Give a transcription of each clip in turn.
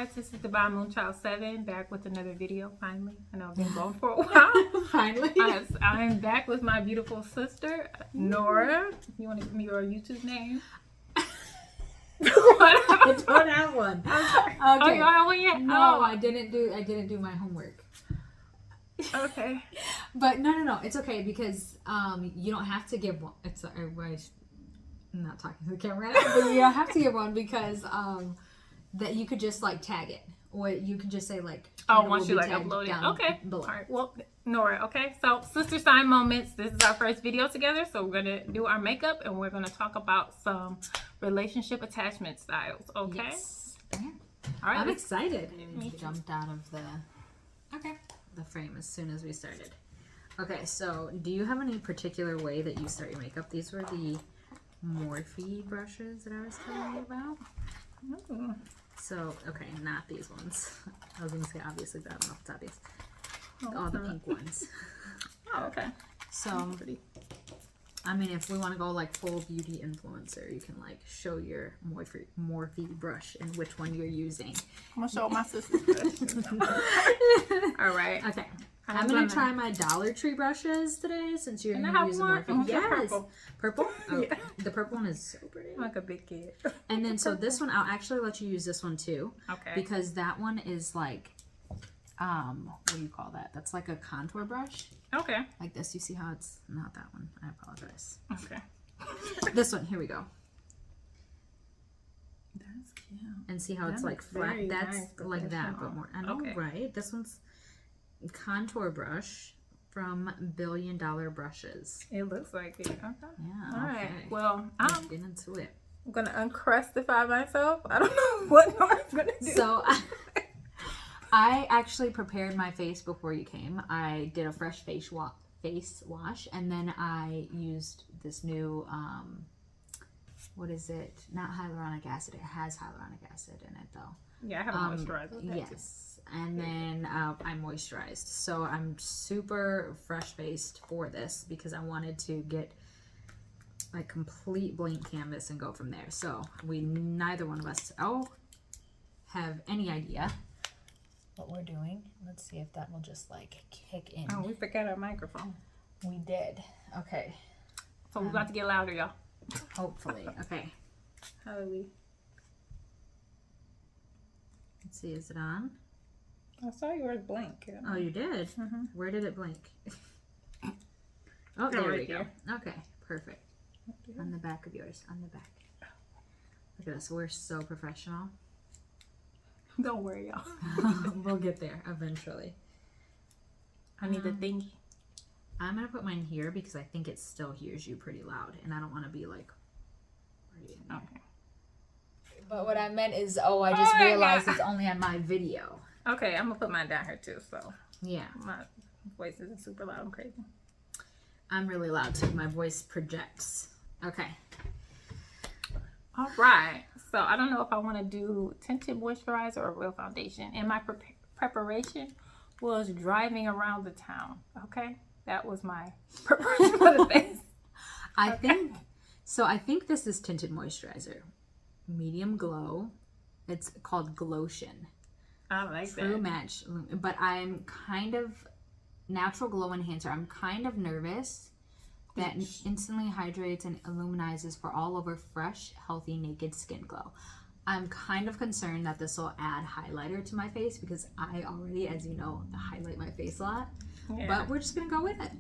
guys, this is the By Moonchild 7 back with another video finally. I know I've been going for a while. Finally. I'm back with my beautiful sister, Nora. You want to give me your YouTube name? I don't have one. Okay. Oh, you don't have one yet? No, Oh. I didn't do my homework. Okay. But no, it's okay because you don't have to give one. It's I'm not talking to the camera right now, but you don't have to give one because that you could just like tag it, or you could just say like once you like upload it. Okay. below. All right. Well, Nora. Okay. So sister sign moments. This is our first video together, so we're gonna do our makeup and we're gonna talk about some relationship attachment styles. Okay. Yes. Yeah. All right. I'm excited. Me It jumped out of the frame as soon as we started. Okay, so do you have any particular way that you start your makeup? These were the Morphe brushes that I was telling you about. Ooh. So, okay, not these ones. I was going to say obviously, but I don't know if it's obvious. Oh, All the it's not. pink ones. Oh, okay. So, I mean, if we want to go like full beauty influencer, you can like show your Morphe brush and which one you're using. I'm gonna show my sister's brush. All right. Okay. I'm going to try my Dollar Tree brushes today since you're And I going to have use one. Morphe. Oh, Yes. purple. Purple? Oh, Yeah. the purple one is so pretty. I'm like a big kid. And then so this one, I'll actually let you use this one too. Okay. Because that one is like, what do you call that? That's like a contour brush. Okay. Like this. You see how it's not that one? I apologize. Okay. This one. Here we go. That's cute. And see how That it's like looks flat. very That's nice, like that, but professional. more. I know, Okay. right? This one's contour brush from Billion Dollar Brushes. It looks like it. Okay. Yeah. All right. okay. Well, Let's get into it. I'm gonna uncrustify myself. I don't know what Nora's gonna do. So I actually prepared my face before you came. I did a fresh face wash, and then I used this new what is it? Not hyaluronic acid. It has hyaluronic acid in it though. Yeah, I have a moisturizer. with that, too. Yes, and then I moisturized. So I'm super fresh faced for this because I wanted to get like complete blank canvas and go from there. So neither one of us have any idea what we're doing. Let's see if that will just like kick in. Oh, we forgot our microphone. We did. Okay. So we're about to get louder, y'all. Hopefully. Okay. How do we? Let's see. Is it on? I saw yours blank. Oh, you did? Mm-hmm. Where did it blink? Oh, there right we go. here. Okay. Perfect. On the back of yours. On the back. Look at us. We're so professional. Don't worry, y'all. We'll get there eventually. I need the thingy. I'm going to put mine here because I think it still hears you pretty loud. And I don't want to be like right in there. Okay. But what I meant is, I just my realized God. it's only on my video. Okay, I'm gonna put mine down here too, so Yeah. my voice isn't super loud and crazy. I'm really loud too. My voice projects. Okay. All right. So I don't know if I want to do tinted moisturizer or real foundation. And my preparation was driving around the town. Okay, that was my preparation for the face. I think this is tinted moisturizer. Medium glow. It's called Glotion. I like True that. match. But I'm kind of natural glow enhancer. I'm kind of nervous that instantly hydrates and illuminizes for all over fresh, healthy, naked skin glow. I'm kind of concerned that this will add highlighter to my face because I already, as you know, highlight my face a lot. Yeah. But we're just gonna go with it.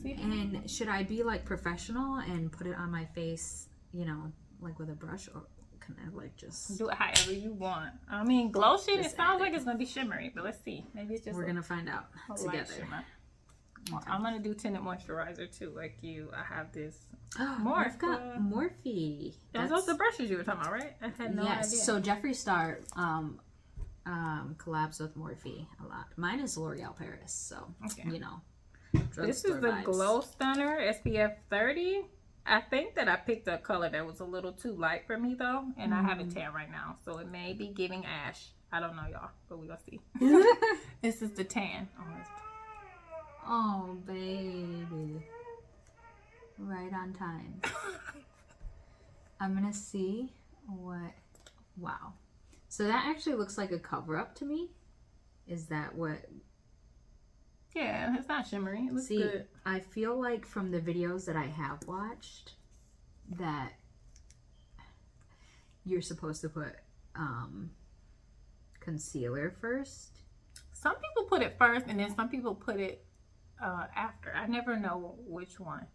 See? And should I be like professional and put it on my face, like with a brush, or can I like just Do it however you want. I mean, Glotion, it Just sounds add like it's gonna be shimmery, but let's see. Maybe it's just we're gonna find out a light together. shimmer. Well, I'm gonna do tinted moisturizer too, like you. I have this. I've got Morphe. Those are the brushes you were talking about, right? I had no Yes. idea. So Jeffree Star collabs with Morphe a lot. Mine is L'Oreal Paris, so Okay. This is drugstore the vibes. Glow Stunner SPF 30. I think that I picked a color that was a little too light for me though, and I have a tan right now, so it may be giving ash. I don't know, y'all, but we gonna see. This is the tan. Oh, baby. Right on time. I'm gonna see what. Wow. So that actually looks like a cover-up to me. Is that what? Yeah, it's not shimmery. It looks See, good. I feel like from the videos that I have watched that you're supposed to put concealer first. Some people put it first, and then some people put it after. I never know which one.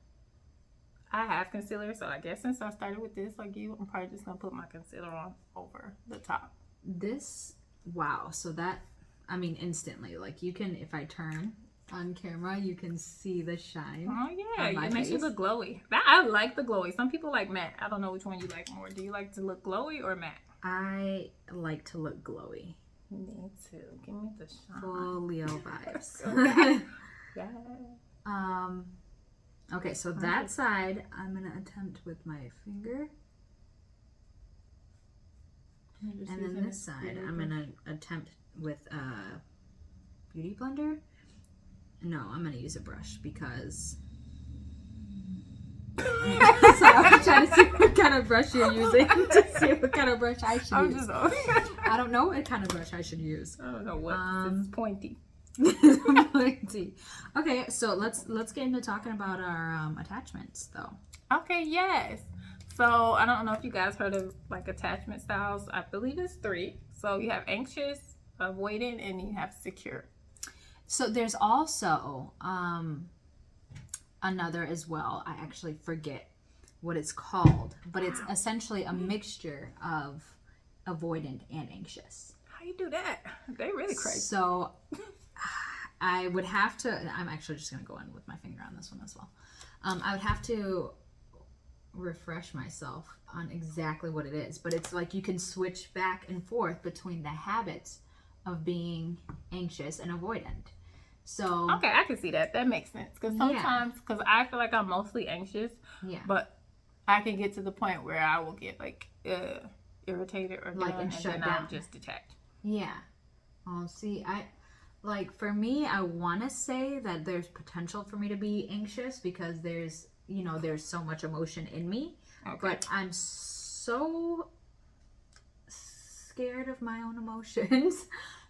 I have concealer, so I guess since I started with this, like you, I'm probably just gonna put my concealer on over the top. This, wow. So that, I mean, instantly, like you can, if I turn on camera, you can see the shine. Oh yeah, on my it makes you face. look glowy. I like the glowy. Some people like matte. I don't know which one you like more. Do you like to look glowy or matte? I like to look glowy. Me too. Give me the shine. Full Leo vibes. Okay. Yeah. Okay, so that side, I'm gonna attempt with my finger. And then this side, I'm gonna attempt with a beauty blender. No, I'm gonna use a brush because. So I'm trying to see what kind of brush you're using to see what kind of brush I should use. I don't know what kind of brush I should use. I don't know what. It's pointy. Pointy. Okay, so let's get into talking about our attachments, though. Okay, yes. So I don't know if you guys heard of like attachment styles. I believe it's 3. So you have anxious, avoidant, and you have secure. So there's also another as well. I actually forget what it's called, but it's essentially a mixture of avoidant and anxious. How you do that? They really crazy. So I would have to, I'm actually just going to go in with my finger on this one as well. I would have to refresh myself on exactly what it is, but it's like you can switch back and forth between the habits of being anxious and avoidant. So okay, I can see that. That makes sense. Because sometimes, because I feel like I'm mostly anxious, but I can get to the point where I will get like irritated or like and shut then down. I'll just detach. Yeah. See, like for me, I want to say that there's potential for me to be anxious because there's so much emotion in me, but I'm so scared of my own emotions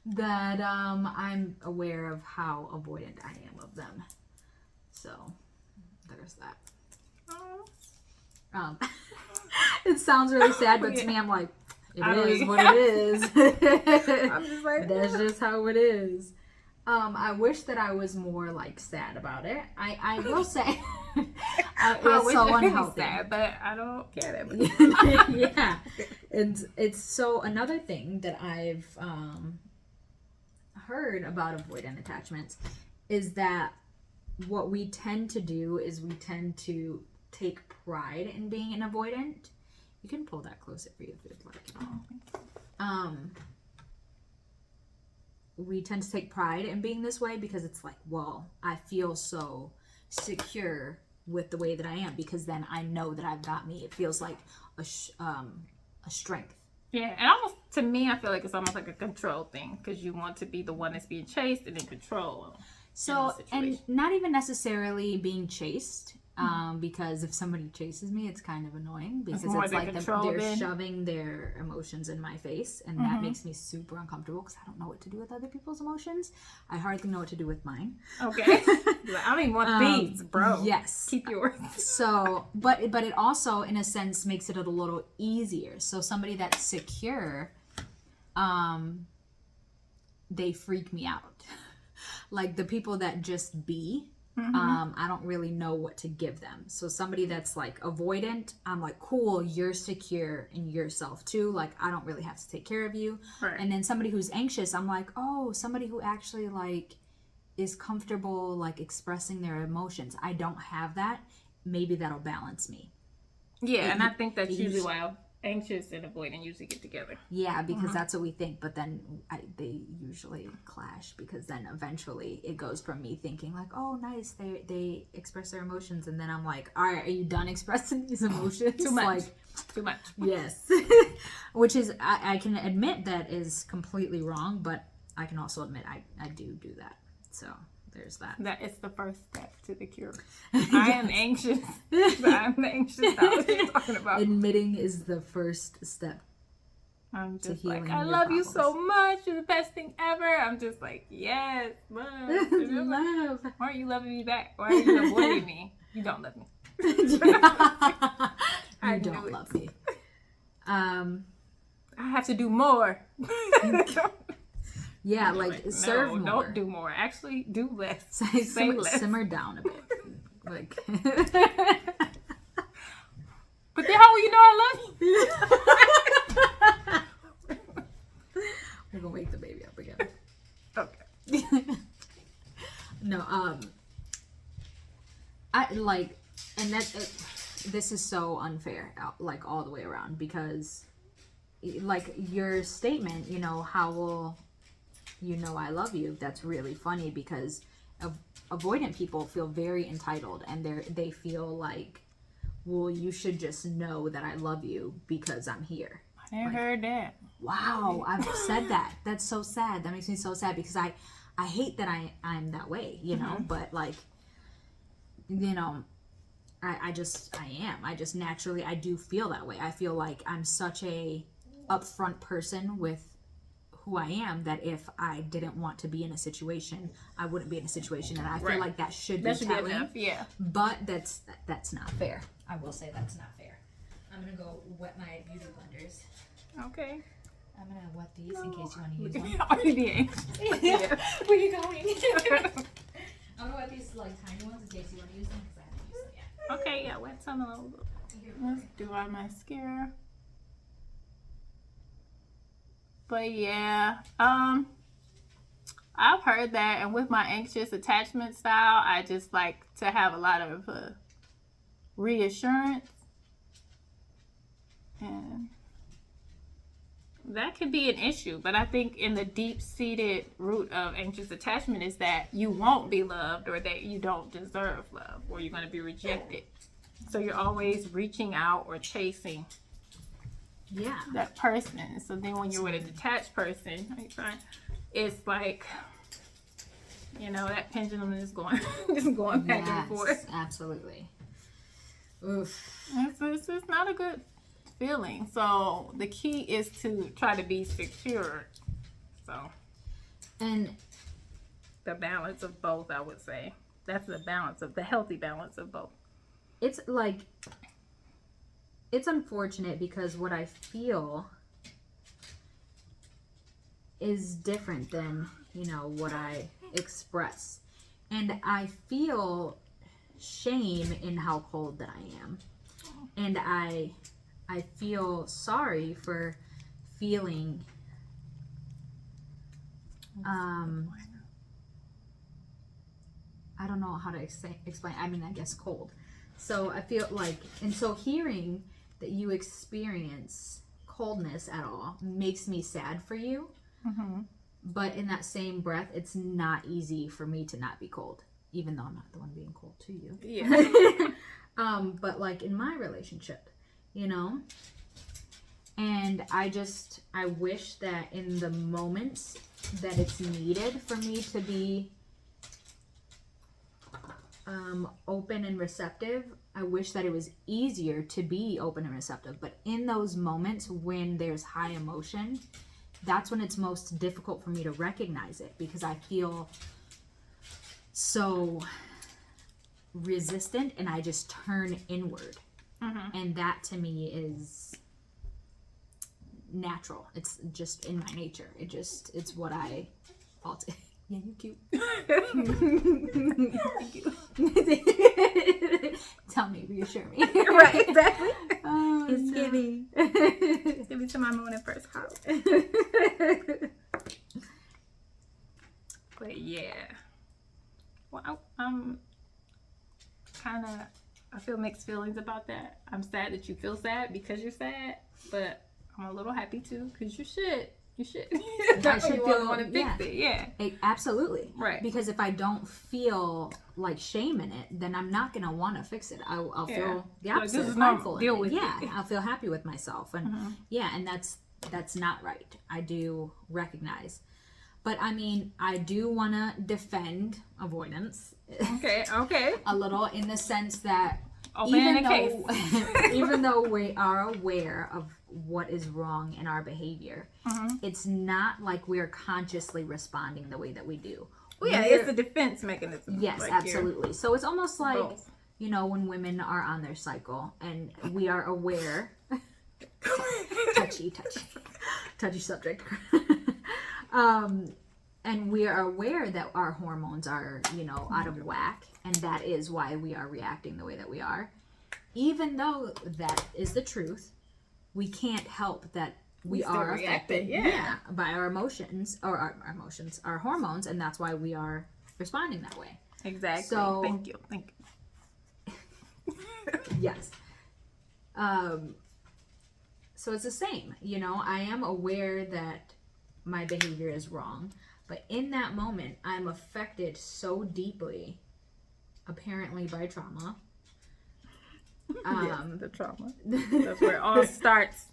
that I'm aware of how avoidant I am of them. So there's that. It sounds really sad, but to me, I'm like, it is what it is. I'm just like, that's just how it is. I wish that I was more like sad about it. I will say it's so unhealthy. Sad, but I don't care that much. Yeah, and it's so another thing that I've heard about avoidant attachments is that what we tend to do is we tend to take pride in being an avoidant. You can pull that closer for you if you'd like. We tend to take pride in being this way because it's like, well, I feel so secure with the way that I am because then I know that I've got me. It feels like a strength. Yeah, and almost to me, I feel like it's almost like a control thing because you want to be the one that's being chased and in control. So, and not even necessarily being chased. Because if somebody chases me, it's kind of annoying because it's like they're shoving their emotions in my face, and that makes me super uncomfortable because I don't know what to do with other people's emotions. I hardly know what to do with mine. Okay, I don't even want these, bro. Yes, keep yours. So, but it also, in a sense, makes it a little easier. So somebody that's secure, they freak me out. Like the people that just be. I don't really know what to give them. So somebody that's like avoidant, I'm like, cool, you're secure in yourself too. Like I don't really have to take care of you. Right. And then somebody who's anxious, I'm like, oh, somebody who actually like is comfortable like expressing their emotions. I don't have that. Maybe that'll balance me. Yeah, and I think that's usually why anxious and avoidant usually get together. Yeah, because that's what we think, but then they usually clash because then eventually it goes from me thinking like, oh, nice, they express their emotions, and then I'm like, all right, are you done expressing these emotions? Too much. Like, too much. Yes. Which is, I can admit that is completely wrong, but I can also admit I do that. So there's that. That is the first step to the cure. I am anxious. I'm anxious. That's what you're talking about. Admitting is the first step I'm to just healing like, I your love you so problems. much. You're the best thing ever. I'm just like, yes, love. Love. Why aren't you loving me back? Why are you avoiding me? You don't love me. You I don't knew it. love me. I have to do more. Yeah, You're like no, serve more. Don't do more. Actually, do less. Say less. simmer down a bit. Like. But then how will you know I love you? We're gonna wake the baby up again. Okay. No, I like, and this is so unfair, like all the way around, because, like your statement, you know, how will you know I love you? That's really funny because avoidant people feel very entitled, and they feel like, well, you should just know that I love you because I'm here. I never heard that. Wow, I've said that. That's so sad. That makes me so sad because I hate that I'm that way, you know, but like, you know, I am. I just naturally, I do feel that way. I feel like I'm such a upfront person with who I am that if I didn't want to be in a situation, I wouldn't be in a situation, and I feel like that should be telling. Enough, yeah. But that's not fair. I will say that's not fair. I'm gonna go wet my beauty blenders. Okay. I'm gonna wet these in case you want to use them. Are you being? Yeah. Where you going? I'm gonna wet these like tiny ones in case you want to use them because I haven't used them yet. Okay, yeah, wet some of those. Let's do our mascara. But yeah, I've heard that, and with my anxious attachment style, I just like to have a lot of reassurance, and that could be an issue. But I think in the deep-seated root of anxious attachment is that you won't be loved, or that you don't deserve love, or you're going to be rejected. So you're always reaching out or chasing that person. So then when you're with a detached person, it's like, you know, that pendulum is going back and forth. Absolutely. Oof. It's just not a good feeling. So the key is to try to be secure. So, and the balance of both, I would say. That's the balance of the healthy balance of both. It's like, it's unfortunate because what I feel is different than, you know, what I express. And I feel shame in how cold that I am. And I feel sorry for feeling I don't know how to explain. I mean, I guess cold. So I feel like, and so hearing that you experience coldness at all makes me sad for you. Mm-hmm. But in that same breath, it's not easy for me to not be cold, even though I'm not the one being cold to you. Yeah. But like in my relationship, you know, and I wish that in the moments that it's needed for me to be open and receptive, I wish that it was easier to be open and receptive. But in those moments when there's high emotion, that's when it's most difficult for me to recognize it, because I feel so resistant and I just turn inward. Mm-hmm. And that to me is natural. It's just in my nature. It's what I yeah, you're cute. Thank you. Tell me, reassure me. Right, exactly. Oh, it's no. giving. It's giving to my morning first house. But yeah. Well, I'm kind of, I feel mixed feelings about that. I'm sad that you feel sad because you're sad, but I'm a little happy too because you should. You should. I should feel, want to fix it. Yeah. Absolutely. Right. Because if I don't feel like shame in it, then I'm not gonna want to fix it. I'll feel the opposite. This is normal. Deal with it. I'll feel happy with myself, and and that's not right. I do recognize, but I mean, I do want to defend avoidance. Okay. A little, in the sense that Opening the case. Even though we are aware of what is wrong in our behavior, it's not like we're consciously responding the way that we do. Well, yeah, it's a defense mechanism. Yes, like absolutely. So it's almost like, both. you know, when women are on their cycle and we are aware. touchy subject. And we are aware that our hormones are, you know, out of whack, and that is why we are reacting the way that we are. Even though that is the truth, we can't help that we are affected by our emotions, or our emotions, our hormones, and that's why we are responding that way. Exactly. So thank you. Yes. So it's the same, you know, I am aware that my behavior is wrong, but in that moment, I'm affected so deeply, apparently by trauma. The trauma. That's where it all starts.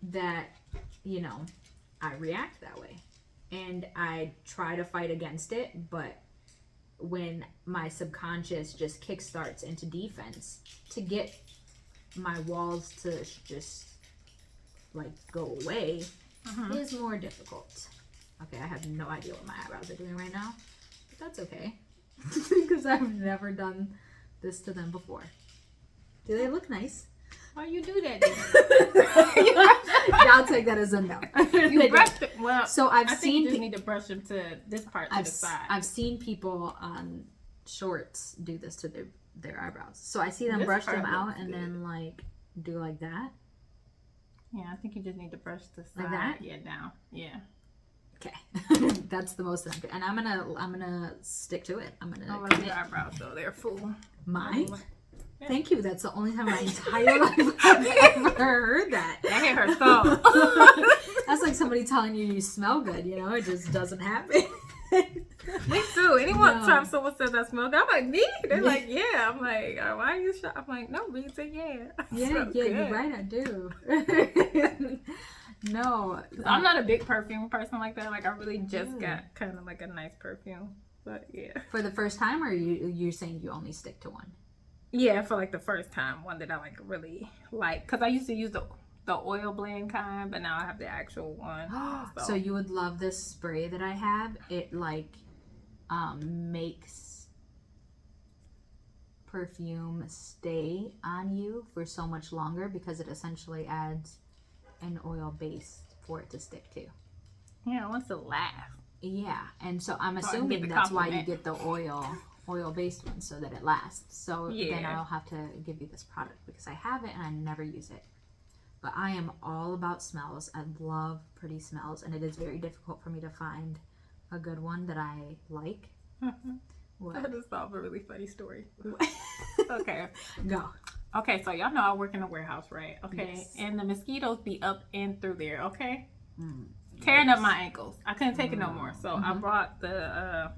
That, you know, I react that way. And I try to fight against it, but when my subconscious just kickstarts into defense to get my walls to just like go away is more difficult. Okay, I have no idea what my eyebrows are doing right now, but that's okay because I've never done this to them before. Do they look nice? Why you do that? I'll take that as a no. You brushed it. Well, so I think you just need to brush them to this part to the side. I've seen people on shorts do this to their eyebrows. So I see them This brush part them out looks and good. then like do like that. Yeah, I think you just need to brush the side. Like that? Yeah, down. Yeah. Okay, that's the most that I'm doing. And I'm gonna stick to it. I'm gonna Oh, commit. your eyebrows though, they're full. Mine? Yeah. Thank you. That's the only time in my entire life I've ever heard that. That hit her so. That's like somebody telling you smell good. You know, it just doesn't happen. Me too. Anyone No. time someone says I smell good, I'm like, me? They're like, yeah. I'm like, why are you shocked? I'm like, no, Reed said yeah. I Yeah, smell you're good. right. I do. No, I'm not a big perfume person like that. Like, I really just got kind of like a nice perfume. But yeah. for the first time, or you're saying you only stick to one? Yeah, for like the first time, one that I like really like. Because I used to use the oil blend kind, but now I have the actual one. So you would love this spray that I have. It like makes perfume stay on you for so much longer because it essentially adds an oil base for it to stick to. Yeah, I want to laugh. Yeah, and so I'm I can assuming get the that's why you compliment. get the oil based one so that it lasts. So then Yeah. I'll have to give you this product because I have it and I never use it. But I am all about smells. I love pretty smells, and it is very difficult for me to find a good one that I like. I What? just thought of a really funny story. Okay. Go. Okay, so y'all know I work in a warehouse, right? Okay. Yes. And the mosquitoes be up and through there, okay? Mm. Tearing up my ankles. I couldn't take it no more. So I brought the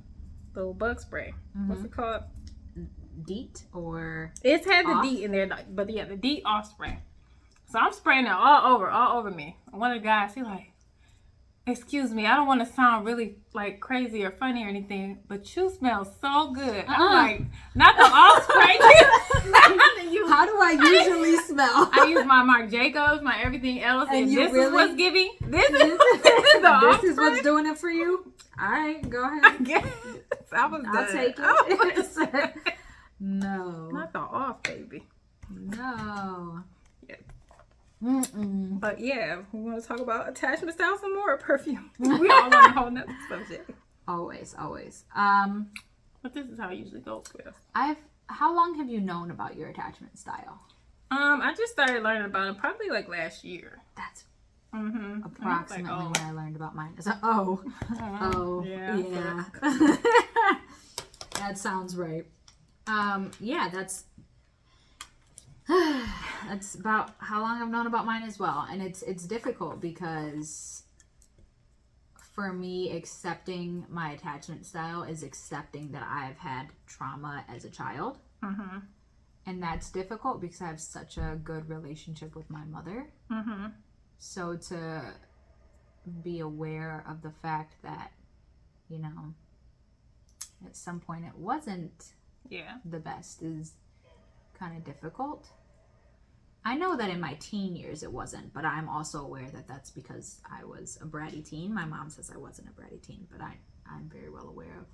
little bug spray. What's it called? DEET or It's had the Off? DEET in there, like, but yeah, the DEET off spray. So I'm spraying it all over me. One of the guys, he like, excuse me, I don't want to sound really like crazy or funny or anything, but you smell so good. I'm like, not the off spray. how do I usually smell? I use my Marc Jacobs, my everything else, And and you this really- is what's giving. This is the off This is what's spray. doing it for you. All right, go ahead. Yes, I was I'll done. take I was it. done. No. Not the off, baby. No. Yeah. Mm-mm. But yeah, we want to talk about attachment style some more, or perfume. We all on a whole nother subject. Always. But this is how it usually goes with us. How long have you known about your attachment style? I just started learning about it probably like last year. That's Mm-hmm. approximately when I learned about mine. So, yeah. That sounds right. Yeah, that's about how long I've known about mine as well. And it's difficult because for me, accepting my attachment style is accepting that I've had trauma as a child. Mm-hmm. And that's difficult because I have such a good relationship with my mother. Mm-hmm. So to be aware of the fact that, you know, at some point it wasn't Yeah. the best is kind of difficult. I know that in my teen years it wasn't, but I'm also aware that that's because I was a bratty teen. My mom says I wasn't a bratty teen, but I'm very well aware of.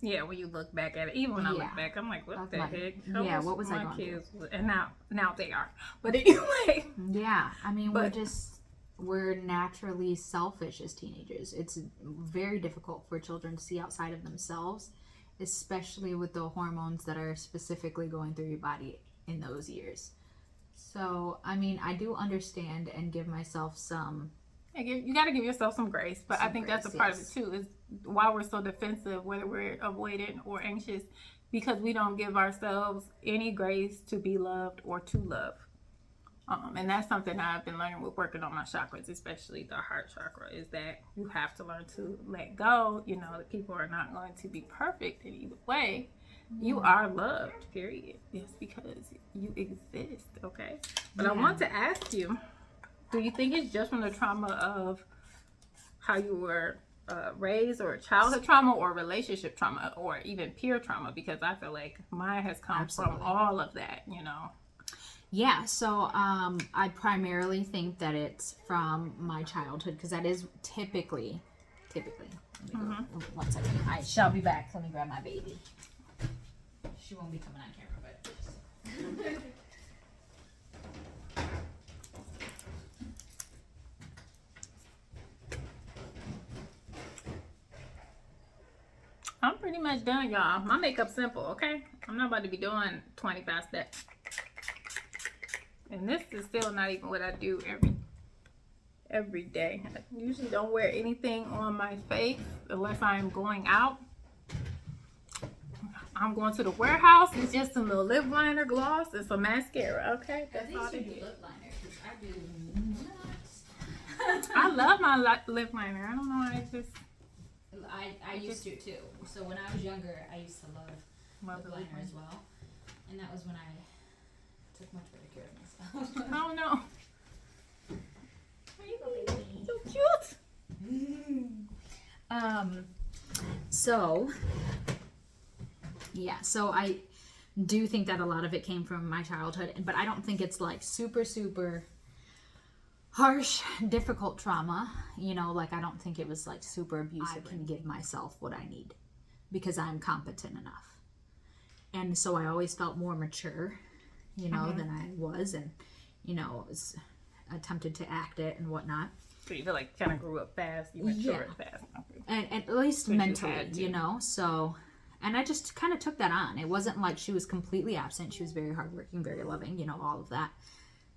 Yeah, when you look back at it, even when I Yeah. look back, I'm like, what I'm the like, heck? yeah, what was I my gonna do? kids? And now they are. But anyway, Yeah, I mean, But- we're naturally selfish as teenagers. It's very difficult for children to see outside of themselves, especially with the hormones that are specifically going through your body in those years. So, I mean, I do understand and give myself some. you got to give yourself some grace. But I Some think that's a grace, part yes. of it too. Is why we're so defensive, whether we're avoidant or anxious, because we don't give ourselves any grace to be loved or to love. And that's something I've been learning with working on my chakras, especially the heart chakra, is that you have to learn to let go. You know, that people are not going to be perfect in either way. You are loved, period. It's because you exist, okay? But I Yeah. want to ask you, do you think it's just from the trauma of how you were raised, or childhood trauma, or relationship trauma, or even peer trauma? Because I feel like mine has come Absolutely. from all of that, you know? Yeah, so I primarily think that it's from my childhood because that is typically. Let me go 1 second. I shall be back. Let me grab my baby. She won't be coming on camera, but. I'm pretty much done, y'all. My makeup's simple, okay? I'm not about to be doing 25 steps. And this is still not even what I do every day. I usually don't wear anything on my face unless I'm going out. I'm going to the warehouse. It's just some little lip liner, gloss, and some mascara, okay? That's all they get. lip liner because I do not. I love my lip liner. I don't know. I used to too. So when I was younger, I used to love Love lip the lip liner as well, and that was when I took much better care of myself. I don't know. There you go, baby. So cute. So yeah, so I do think that a lot of it came from my childhood, but I don't think it's like super harsh, difficult trauma. You know, like I don't think it was like super abusive. I can give myself what I need because I'm competent enough. And so I always felt more mature, you know, than I was, and you know, was attempted to act it and whatnot. So you feel like kind of grew up fast. You matured fast. Okay. And at least you mentally, had to. you know. So, and I just kind of took that on. It wasn't like she was completely absent. She was very hardworking, very loving, you know, all of that.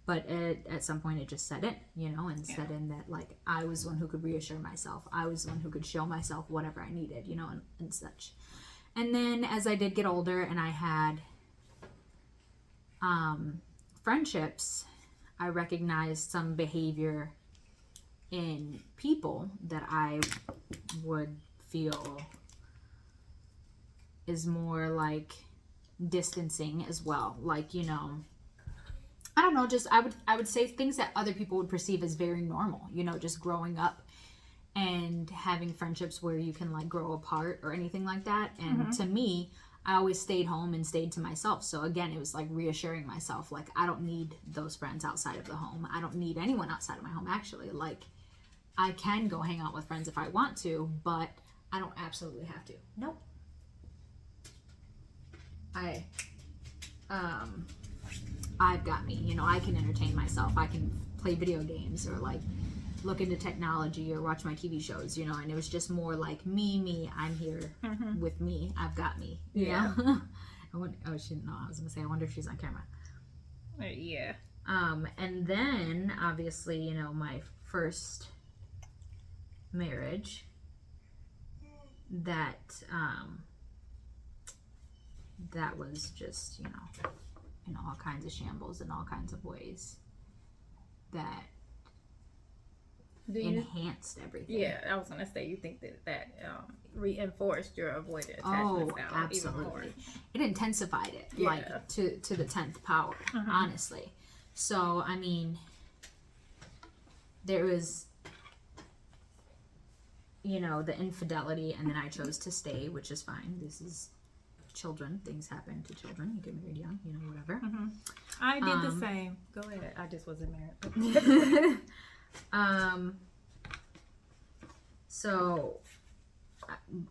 But at some point, it just set in, you know, and set in that like I was the one who could reassure myself. I was the one who could show myself whatever I needed, you know, and such. And then as I did get older, and I had friendships, I recognized some behavior in people that I would feel is more like distancing as well. Like, you know, I don't know, just I would say things that other people would perceive as very normal, you know, just growing up and having friendships where you can like grow apart or anything like that. And to me, I always stayed home and stayed to myself. So again, it was like reassuring myself, like I don't need those friends outside of the home. I don't need anyone outside of my home, actually. Like I can go hang out with friends if I want to, but I don't absolutely have to. Nope. I've got me, you know, I can entertain myself. I can play video games or like look into technology or watch my TV shows, you know, and it was just more like me, I'm here with me. I've got me. You know? She didn't know. I was gonna say, I wonder if she's on camera. Yeah. And then obviously, you know, my first marriage that was just, you know, in all kinds of shambles in all kinds of ways that enhanced everything. Yeah, I was gonna say, you think that reinforced your avoidant attachment style absolutely. even more. It intensified it, like to the 10th power, honestly. So I mean, there was, you know, the infidelity, and then I chose to stay, which is fine. This is children. Things happen to children. You get married young, you know, whatever. I did the same. Go ahead. I just wasn't married. So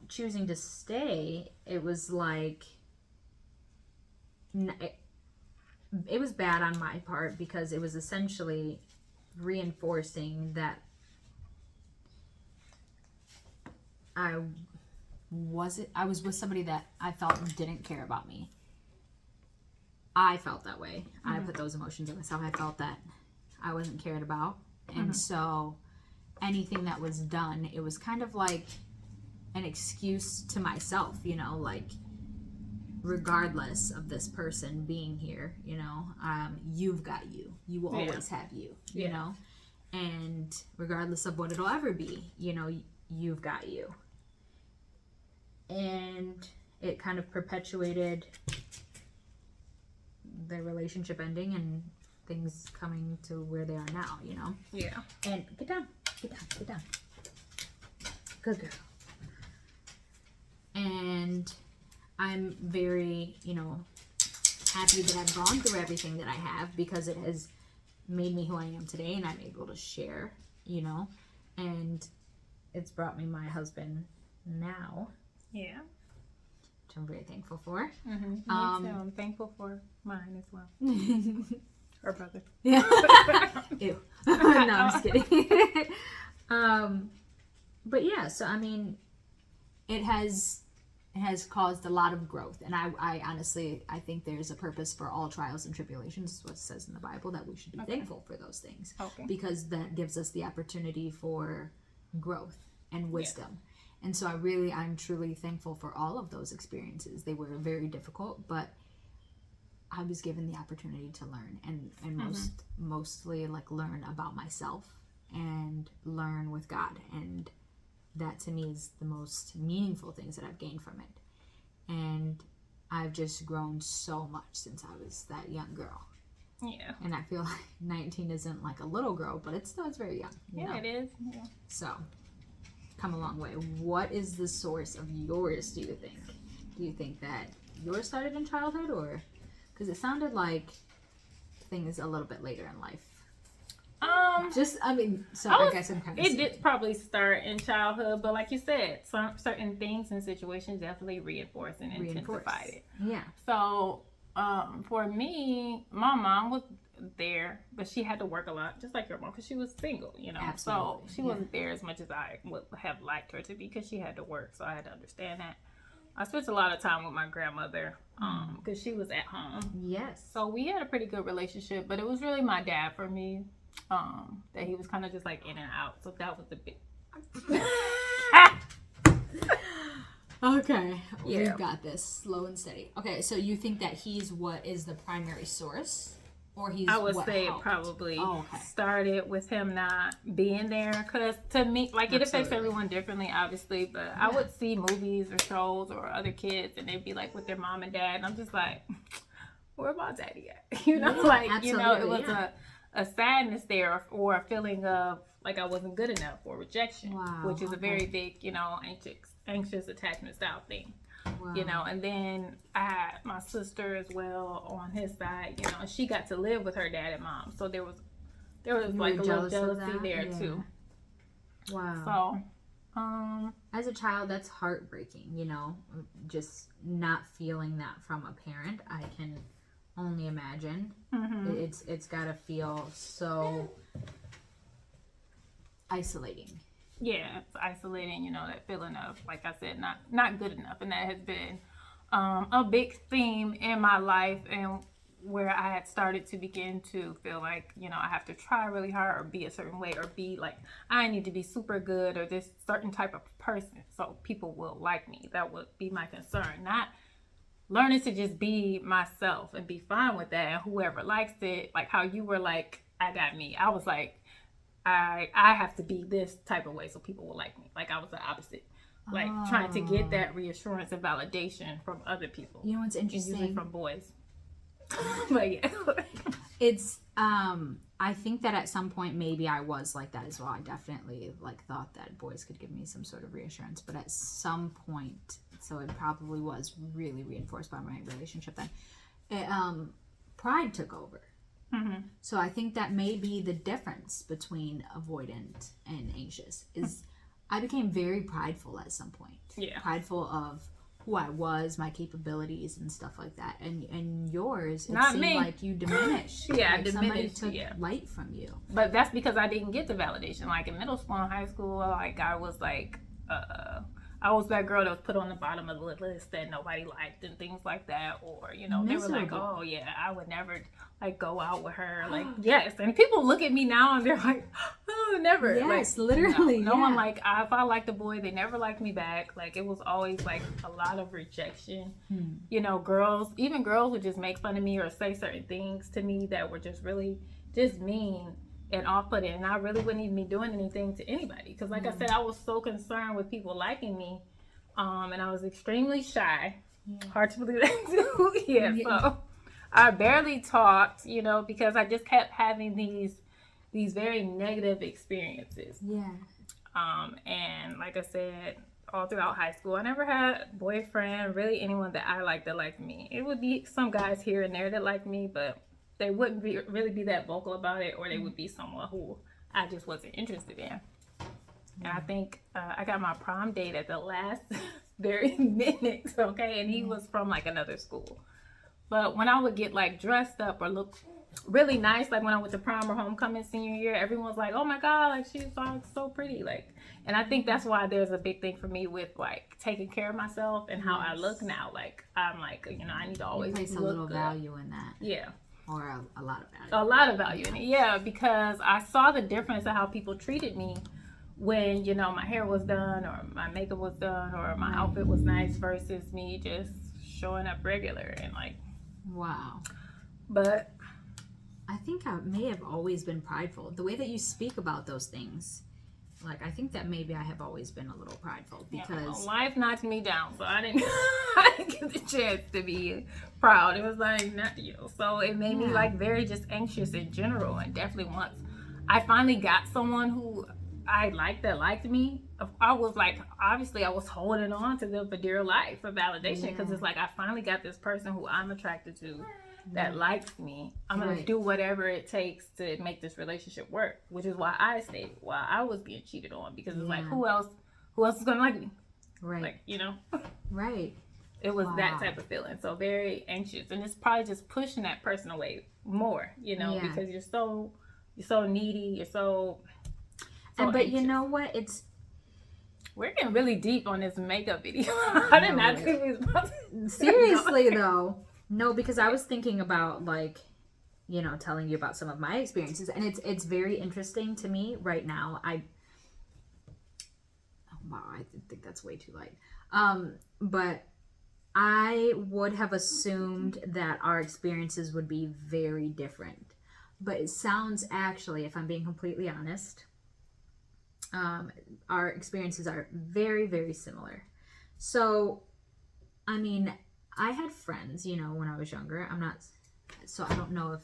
choosing to stay, it was like it was bad on my part because it was essentially reinforcing that I was with somebody that I felt didn't care about me. I felt that way. I put those emotions in myself. I felt that I wasn't cared about. And so anything that was done, it was kind of like an excuse to myself, you know, like regardless of this person being here, you know, you've got you. You will always have you, you know, and regardless of what it'll ever be, you know, you've got you. And it kind of perpetuated the relationship ending and things coming to where they are now, you know? Yeah. And get down. Good girl. And I'm very, you know, happy that I've gone through everything that I have because it has made me who I am today and I'm able to share, you know? And it's brought me my husband now. Yeah. Which I'm very thankful for. Me too. I'm thankful for mine as well. Her brother. Yeah. Ew. No, I'm just kidding. But yeah, so I mean, it has caused a lot of growth, and I honestly I think there's a purpose for all trials and tribulations. Is what it says in the Bible, that we should be thankful for those things, because that gives us the opportunity for growth and wisdom. And so I'm truly thankful for all of those experiences. They were very difficult, but I was given the opportunity to learn and mostly like learn about myself and learn with God. And that to me is the most meaningful things that I've gained from it. And I've just grown so much since I was that young girl. Yeah. And I feel like 19 isn't like a little girl, but it's very young. You know? It is. Yeah. So, come a long way. What is the source of yours, do you think? Do you think that yours started in childhood, or... Because it sounded like things a little bit later in life. I guess I'm kind of... It did probably start in childhood, but like you said, some certain things and situations definitely reinforce and intensified it. Yeah. So, for me, my mom was there, but she had to work a lot, just like your mom, because she was single, you know. Absolutely. So she wasn't there as much as I would have liked her to be, because she had to work. So I had to understand that. I spent a lot of time with my grandmother because she was at home. Yes. So we had a pretty good relationship, but it was really my dad for me, that he was kind of just like in and out. So that was the big... Okay. Yeah. We've got this. Slow and steady. Okay, so you think that he's what is the primary source? Or he's I would what say helped? it probably Oh, okay. started with him not being there, because to me, like, it affects Absolutely. everyone differently, obviously, but I would see movies or shows or other kids and they'd be like with their mom and dad, and I'm just like, where my daddy at? You know, Yeah, like, absolutely, you know, it was a sadness there, or a feeling of like I wasn't good enough, or rejection, which is a very big, you know, anxious attachment style thing. Wow. You know, and then I had my sister as well on his side, you know, and she got to live with her dad and mom. So there was like a little jealousy there too. Wow. So, as a child, that's heartbreaking, you know, just not feeling that from a parent. I can only imagine. It's got to feel so isolating. Yeah, it's isolating, you know, that feeling of, like I said, not good enough. And that has been a big theme in my life, and where I had started to begin to feel like, you know, I have to try really hard or be a certain way, or be like, I need to be super good or this certain type of person so people will like me. That would be my concern. Not learning to just be myself and be fine with that, and whoever likes it, like how you were like, I got me. I was like, I have to be this type of way so people will like me. Like I was the opposite. Like trying to get that reassurance and validation from other people. You know what's interesting? Usually from boys. But yeah. It's I think that at some point maybe I was like that as well. I definitely like thought that boys could give me some sort of reassurance, but at some point so it probably was really reinforced by my relationship then. Pride took over. So I think that may be the difference between avoidant and anxious. Is I became very prideful at some point. Yeah. Prideful of who I was, my capabilities, and stuff like that. And yours, it Not seemed me. like you diminished. Yeah, I like somebody diminished, took yeah. light from you. But that's because I didn't get the validation. Like in middle school and high school, like I was that girl that was put on the bottom of the list that nobody liked and things like that. Or, you know, they were like, Miserable. oh yeah, I would never like go out with her. Like, yes. And people look at me now and they're like, oh, never. Yes, like, literally. No yeah. one like, if I liked a boy, they never liked me back. Like it was always like a lot of rejection. You know, even girls would just make fun of me or say certain things to me that were just really just mean and off-putting, and I really wouldn't even be doing anything to anybody because like I said, I was so concerned with people liking me, and I was extremely shy. Hard to believe that too. So I barely talked, you know, because I just kept having these very negative experiences. And like I said, all throughout high school, I never had a boyfriend, really anyone that I liked that liked me. It would be some guys here and there that liked me, but they wouldn't really be that vocal about it, or they would be someone who I just wasn't interested in. And I think I got my prom date at the last very minute, okay? And he was from like another school. But when I would get like dressed up or look really nice, like when I went to prom or homecoming senior year, everyone was like, oh my God, like she's so pretty. Like, and I think that's why there's a big thing for me with like taking care of myself and how I look now. Like, I'm like, you know, I need to always place a look little good. value in that. Yeah. Or a lot of value. A lot of value in it, yeah, because I saw the difference of how people treated me when, you know, my hair was done or my makeup was done or my outfit was nice versus me just showing up regular and like. Wow. But I think I may have always been prideful. The way that you speak about those things, like I think that maybe I have always been a little prideful because life knocked me down, so I didn't get the chance to be proud. It was like not so it made me like very just anxious in general. And definitely once I finally got someone who I liked that liked me, I was like, obviously I was holding on to them for dear life for validation because it's like I finally got this person who I'm attracted to that likes me. I'm gonna do whatever it takes to make this relationship work, which is why I stayed while I was being cheated on because it's like who else is gonna like me? Right. Like, you know. Right. It was that type of feeling. So very anxious. And it's probably just pushing that person away more, you know, because you're so needy, you're so but anxious. you know what? We're getting really deep on this makeup video. I did not think we was about to Seriously though. No, because I was thinking about like, you know, telling you about some of my experiences, and it's very interesting to me right now. I think that's way too light. But I would have assumed that our experiences would be very different. But it sounds actually, if I'm being completely honest, our experiences are very, very similar. So, I mean, I had friends, you know, when I was younger. So I don't know if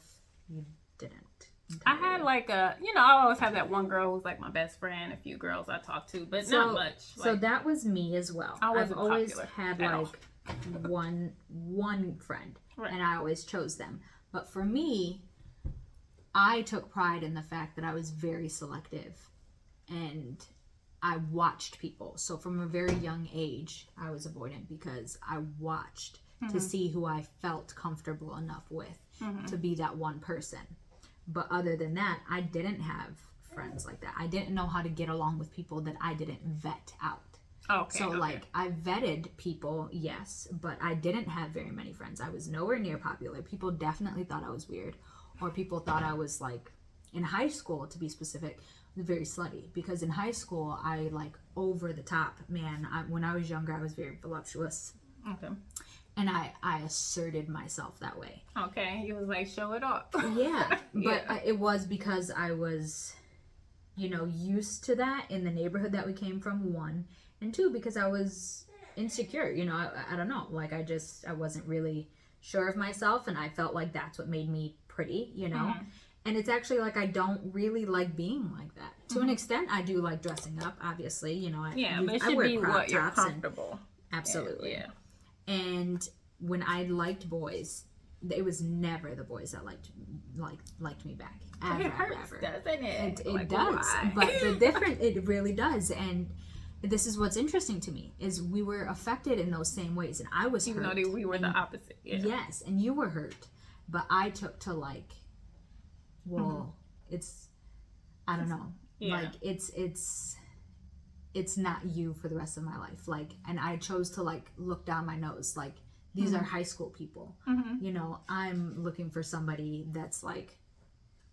you didn't. I had like I always have that one girl who's like my best friend, a few girls I talk to, but not much. So that was me as well. I've always had like one friend, and I always chose them. But for me, I took pride in the fact that I was very selective, and I watched people. So from a very young age, I was avoidant because I watched to see who I felt comfortable enough with to be that one person. But other than that, I didn't have friends like that. I didn't know how to get along with people that I didn't vet out. Like I vetted people, yes, but I didn't have very many friends. I was nowhere near popular. People definitely thought I was weird, or people thought I was like, in high school to be specific, very slutty, because in high school I like over the top, man. When I was younger, I was very voluptuous. And I asserted myself that way. You was like, show it off. But it was because I was, you know, used to that in the neighborhood that we came from, one. And two, because I was insecure, you know, I don't know. Like, I wasn't really sure of myself, and I felt like that's what made me pretty, you know. And it's actually like I don't really like being like that. To an extent, I do like dressing up, obviously, you know. But it should be what you're comfortable. Absolutely. Yeah. And when I liked boys, it was never the boys that liked me back. Ever, It hurts, ever. doesn't it? It Like, does. why? But the different, it really does. And this is what's interesting to me, is we were affected in those same ways. And I was Even hurt. though we were the opposite. Yeah. Yes, and you were hurt. But I took to like, well, it's, I don't know. Yeah. Like, it's not you for the rest of my life. Like, and I chose to like look down my nose. Like, these are high school people. You know, I'm looking for somebody that's like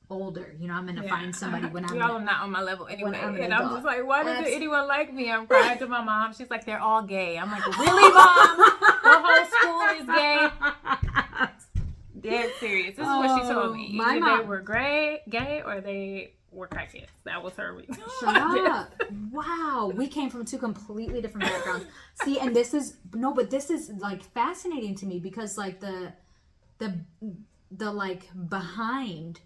older. You know, I'm gonna find somebody when I'm. Y'all are not on my level anyway. I'm an And I'm adult. just like, why doesn't anyone like me? I'm crying to my mom. She's like, they're all gay. I'm like, really, mom? The whole school is gay. Dead serious. This is what she told me. My Either mom- they were gay or they were crackheads. That was her reason. Shut up. Wow. We came from two completely different backgrounds. See, and this is like fascinating to me, because like the like behind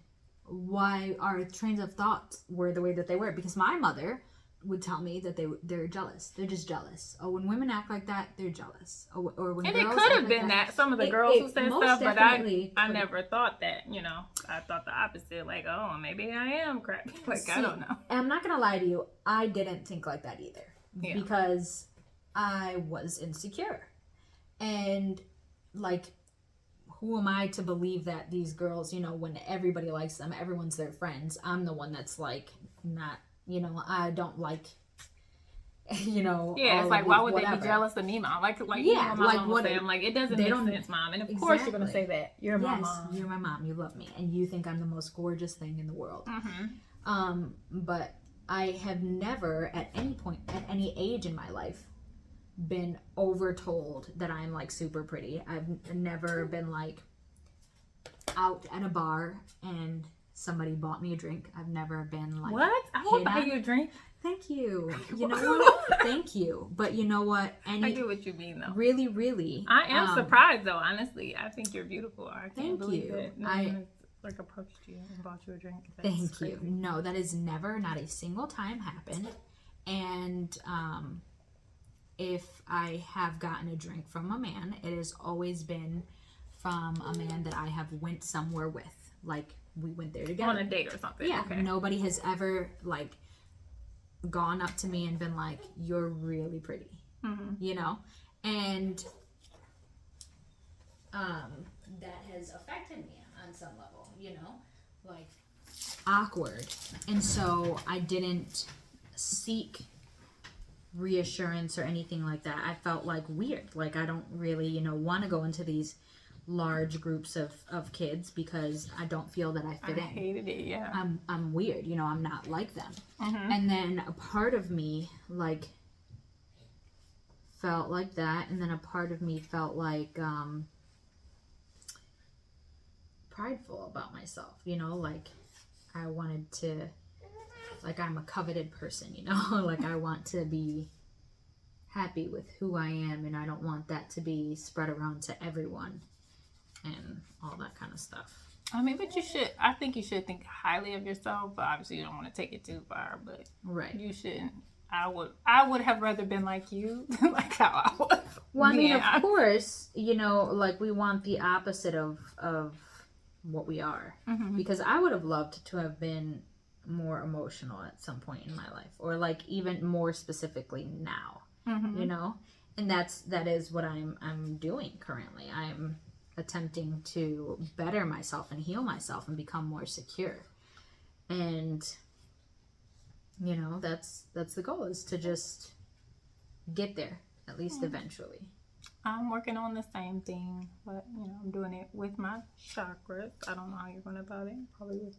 why our trains of thought were the way that they were, because my mother would tell me that they're jealous. They're just jealous. Oh, when women act like that, they're jealous. Or when And girls it could have act been like that. Some of the girls who said most stuff, but definitely I could. never thought that, you know. I thought the opposite. Like, oh, maybe I am crappy. Like, See, I don't know. I'm not gonna lie to you. I didn't think like that either, Yeah. because I was insecure, and like, who am I to believe that these girls, you know, when everybody likes them, everyone's their friends, I'm the one that's like not, you know, I don't like, you know. Yeah, all it's of like, these- why would they whatever. be jealous of me, mom? Like Yeah, you know, my like mom what would say, it- I'm like, it doesn't they make don't- sense, mom. And of course you're gonna say that. You're my Yes, mom. you're my mom. You love me, and you think I'm the most gorgeous thing in the world. Mm-hmm. But I have never, at any point, at any age in my life, been overtold that I'm like super pretty. I've never been like out at a bar and somebody bought me a drink. I've never been like, What? I will hit buy on- you a drink. Thank you. You know what? Thank you. But you know what? I get what you mean, though. Really, really. I am surprised, though. Honestly, I think you're beautiful. I can't Thank believe you. that no one has like approached you and bought you a drink. That's Thank crazy. you. No, that has never, not a single time happened. And if I have gotten a drink from a man, it has always been from a man that I have went somewhere with. Like, we went there together. On a date or something. Yeah. Okay. Nobody has ever like gone up to me and been like, "You're really pretty," you know, and that has affected me on some level, you know, like awkward. And so I didn't seek reassurance or anything like that. I felt like weird. Like, I don't really, you know, want to go into these large groups of kids because I don't feel that I fit I in. hated it, yeah. I'm weird, you know, I'm not like them. And then a part of me like felt like that, and then a part of me felt like prideful about myself, you know, like I wanted to, like, I'm a coveted person, you know, like I want to be happy with who I am, and I don't want that to be spread around to everyone and all that kind of stuff. I mean, but I think you should think highly of yourself, but obviously you don't want to take it too far, but Right. you shouldn't. I would have rather been like you than like how I was. Well, I mean, Yeah. of course, you know, like we want the opposite of what we are. Because I would have loved to have been more emotional at some point in my life, or like even more specifically now, you know, and that is what I'm doing currently. I'm attempting to better myself and heal myself and become more secure, and you know, that's the goal, is to just get there, at least eventually. I'm working on the same thing, but you know, I'm doing it with my chakras. I don't know how you're going about it, probably with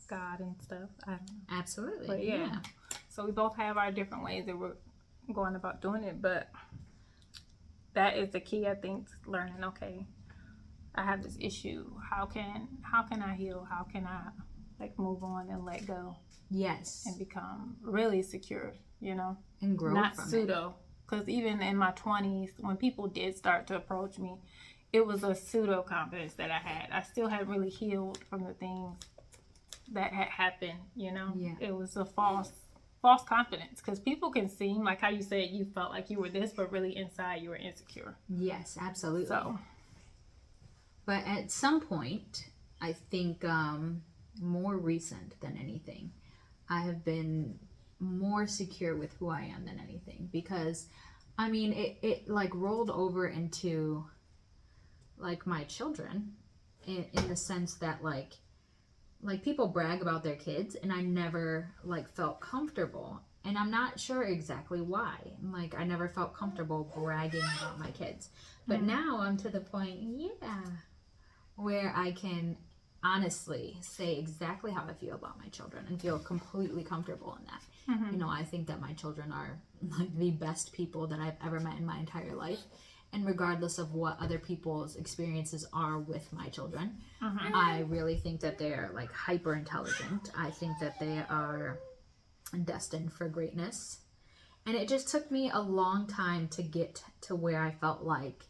God and stuff. I don't know. Absolutely. But yeah. So we both have our different ways that we're going about doing it, but that is the key, I think, learning, okay, I have this issue. How can I heal? How can I like move on and let go Yes. and become really secure, you know? And grow Not from it. pseudo. Because even in my 20s, when people did start to approach me, it was a pseudo confidence that I had. I still hadn't really healed from the things that had happened, you know? Yeah. It was a false false confidence, because people can seem like how you said you felt like you were this, but really inside you were insecure. Yes, absolutely. So, but at some point, I think more recent than anything, I have been more secure with who I am than anything, because I mean it like rolled over into like my children in the sense that like people brag about their kids, and I never like felt comfortable, and I'm not sure exactly why. Like I never felt comfortable bragging about my kids, but now I'm to the point, where I can honestly say exactly how I feel about my children and feel completely comfortable in that. You know, I think that my children are like the best people that I've ever met in my entire life. And regardless of what other people's experiences are with my children, I really think that they're like hyper intelligent. I think that they are destined for greatness. And it just took me a long time to get to where I felt like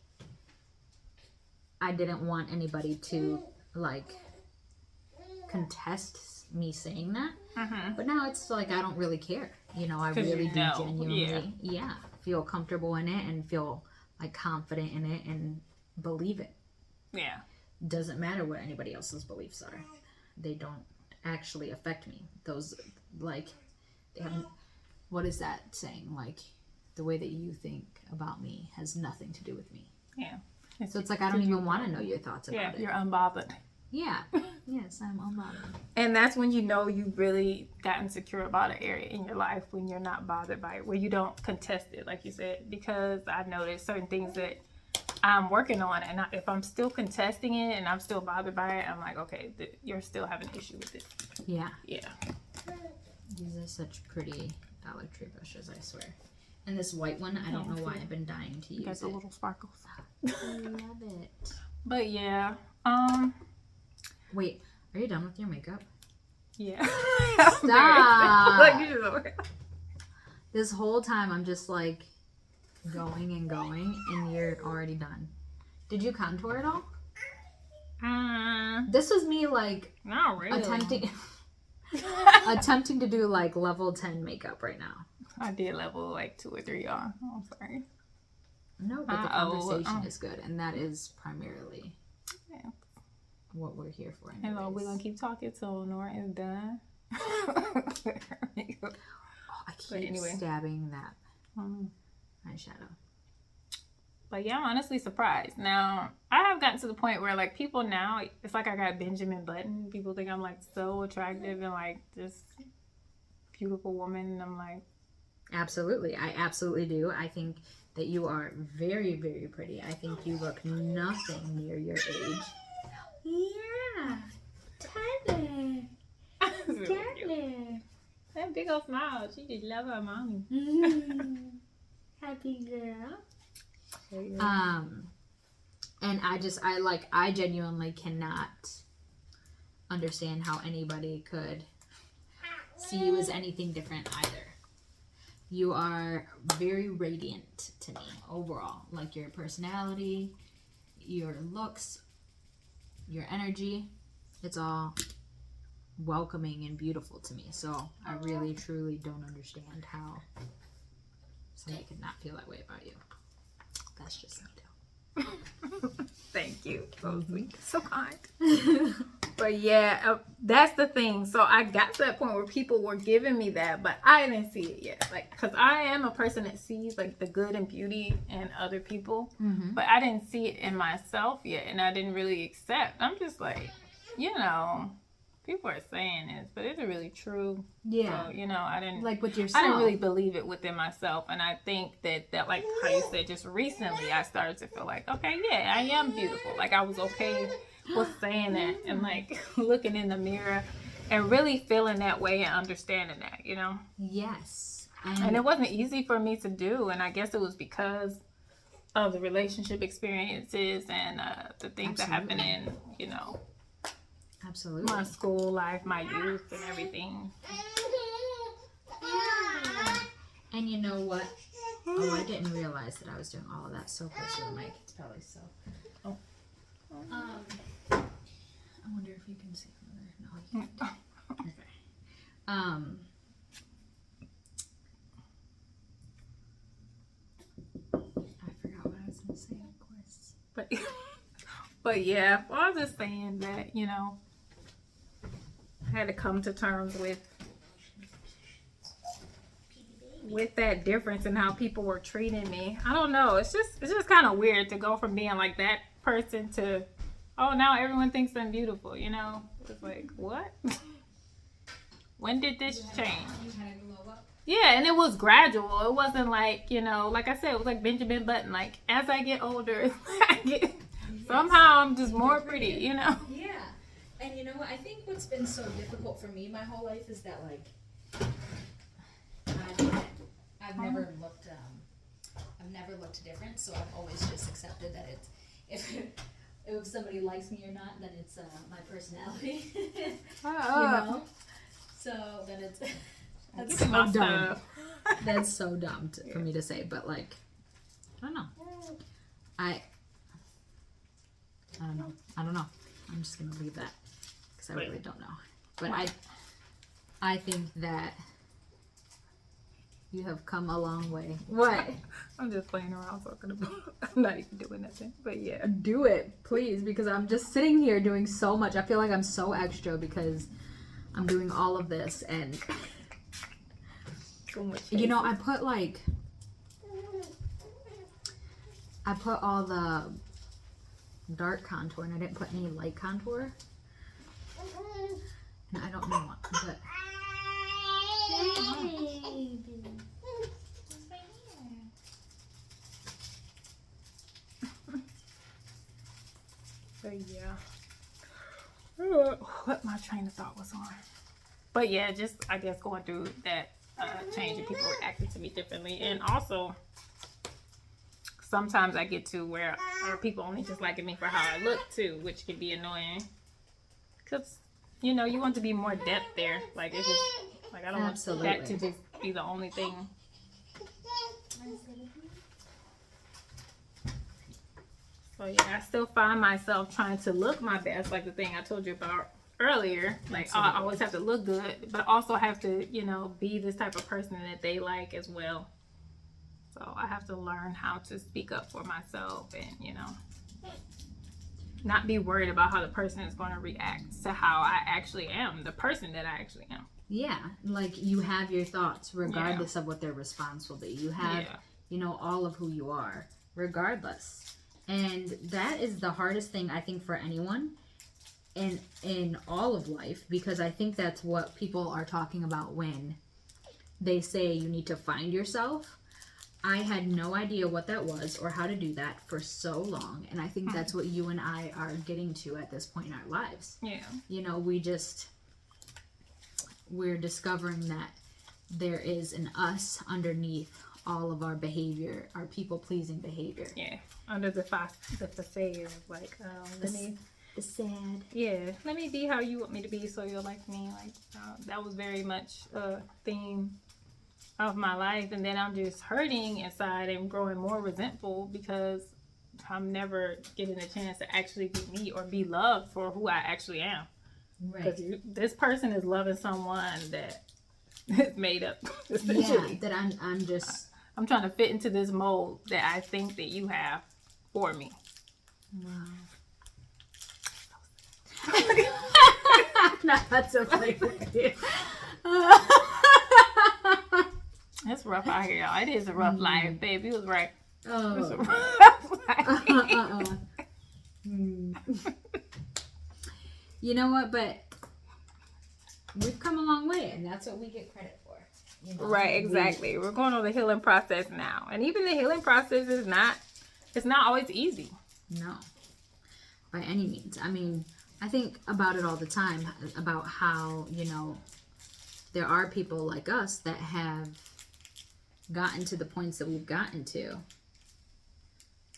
I didn't want anybody to like contest me saying that. But now it's like I don't really care. You know, I really do genuinely feel comfortable in it and feel like confident in it and believe it. Yeah. Doesn't matter what anybody else's beliefs are. They don't actually affect me. Those like they haven't, what is that saying? Like the way that you think about me has nothing to do with me. Yeah. So it's like I don't even want to know your thoughts about it. You're unbothered. Yeah. Yes, I'm unbothered. And that's when you know you really gotten secure about an area in your life, when you're not bothered by it, where you don't contest it, like you said. Because I noticed certain things that I'm working on, and if I'm still contesting it and I'm still bothered by it, I'm like, okay, you're still having an issue with it. Yeah. Yeah. These are such pretty Dollar Tree brushes, I swear. And this white one, I don't know why I've been dying to use Got it. the little sparkles. I love it. But yeah, Wait, are you done with your makeup? yeah. Stop. This whole time I'm just like going and going, and you're already done. Did you contour it all? This was me like Not really. attempting to do like level 10 makeup right now. I did level like 2 or 3 on. I'm sorry. No, but the conversation is good, and that is primarily what we're here for. And we're gonna keep talking till Nora is done. I keep stabbing that eyeshadow. But yeah, I'm honestly surprised. Now, I have gotten to the point where like people now, it's like I got Benjamin Button. People think I'm like so attractive and like this beautiful woman, and I'm like, absolutely, I absolutely do. I think that you are very, very pretty. I think you look nothing near your age. Yeah, Tyler. Tyler. That big old smile. She just love her mommy. Happy girl. And I genuinely cannot understand how anybody could see you as anything different either. You are very radiant to me overall. Like your personality, your looks, your energy, it's all welcoming and beautiful to me. So I really, truly don't understand how somebody could not feel that way about you. That's just me too. Thank you. So sweet. So kind. But yeah, that's the thing. So I got to that point where people were giving me that, but I didn't see it yet. Like, because I am a person that sees like the good and beauty in other people, but I didn't see it in myself yet, and I didn't really accept. I'm just like, you know, people are saying this, but is it really true? Yeah. So, you know, I didn't like with yourself. I didn't really believe it within myself, and I think that like how you said, just recently I started to feel like, okay, yeah, I am beautiful. Like I was okay with saying that and like looking in the mirror and really feeling that way and understanding that, you know? Yes. And it wasn't easy for me to do, and I guess it was because of the relationship experiences and the things that happened in, you know, absolutely, my school life, my youth, and everything. And you know what? Oh, I didn't realize that I was doing all of that so close to the mic. It's probably so. Oh. I wonder if you can see from there. No, you can't. Okay. But but yeah, well, I was just saying that, you know, I had to come to terms with that difference in how people were treating me. I don't know. It's just kind of weird to go from being like that person to, oh, now everyone thinks I'm beautiful, you know? It's like, what? When did this change? Yeah, and it was gradual. It wasn't like, you know, like I said, it was like Benjamin Button. Like, as I get older, somehow I'm just more pretty, you know? Yeah. And you know what? I think what's been so difficult for me my whole life is that, like, I've never looked different, so I've always just accepted that it's if somebody likes me or not, then it's my personality. You know? So then that's so dumb. That's so dumb for me to say, but like, I don't know. I don't know. I'm just gonna leave that because I really don't know. But I think that you have come a long way. What? I'm just playing around talking about. I'm not even doing nothing. But yeah, do it, please, because I'm just sitting here doing so much. I feel like I'm so extra because I'm doing all of this, and you know, I put all the dark contour, and I didn't put any light contour. And I don't know what, but. But yeah. What my train of thought was on. But yeah, just I guess going through that change and people reacting to me differently. And also, sometimes I get to where people only just liking me for how I look too, which can be annoying. Because, you know, you want to be more depth there. Like, it's just, like, I don't want that to just be the only thing. So yeah, I still find myself trying to look my best, like the thing I told you about earlier. Like, I always have to look good, but also have to, you know, be this type of person that they like as well. So I have to learn how to speak up for myself and, you know, not be worried about how the person is going to react to how I actually am, the person that I actually am. Yeah, like you have your thoughts regardless of what their response will be. You have, you know, all of who you are regardless. And that is the hardest thing, I think, for anyone in all of life, because I think that's what people are talking about when they say you need to find yourself. I had no idea what that was or how to do that for so long, and I think that's what you and I are getting to at this point in our lives. Yeah. You know, we're discovering that there is an us underneath all of our behavior, our people-pleasing behavior. Yeah, under the facade of like, the sad. Yeah, let me be how you want me to be so you'll like me. Like, that was very much a theme of my life, and then I'm just hurting inside and growing more resentful because I'm never getting a chance to actually be me or be loved for who I actually am. Right. Because this person is loving someone that is made up, essentially. Yeah, that I'm trying to fit into this mold that I think that you have for me. Wow. Not so funny for you. It's rough out here, y'all. It is a rough life, babe. You was right. Oh. It's a rough life. You know what? But we've come a long way, and that's what we get credit for. You know? Right, exactly. We're going on the healing process now, and even the healing process is not always easy. No, by any means. I mean, I think about it all the time about how, you know, there are people like us that have gotten to the points that we've gotten to,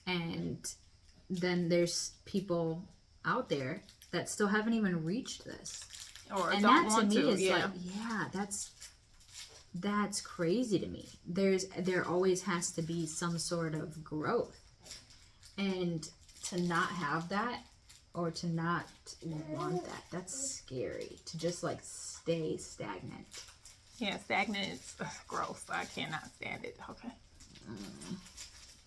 and then there's people out there that still haven't even reached this, and that to me is like, yeah, that's crazy to me. There always has to be some sort of growth, and to not have that or to not want that, that's scary. To just like stay stagnant. Yeah, stagnant is gross. I cannot stand it. Okay.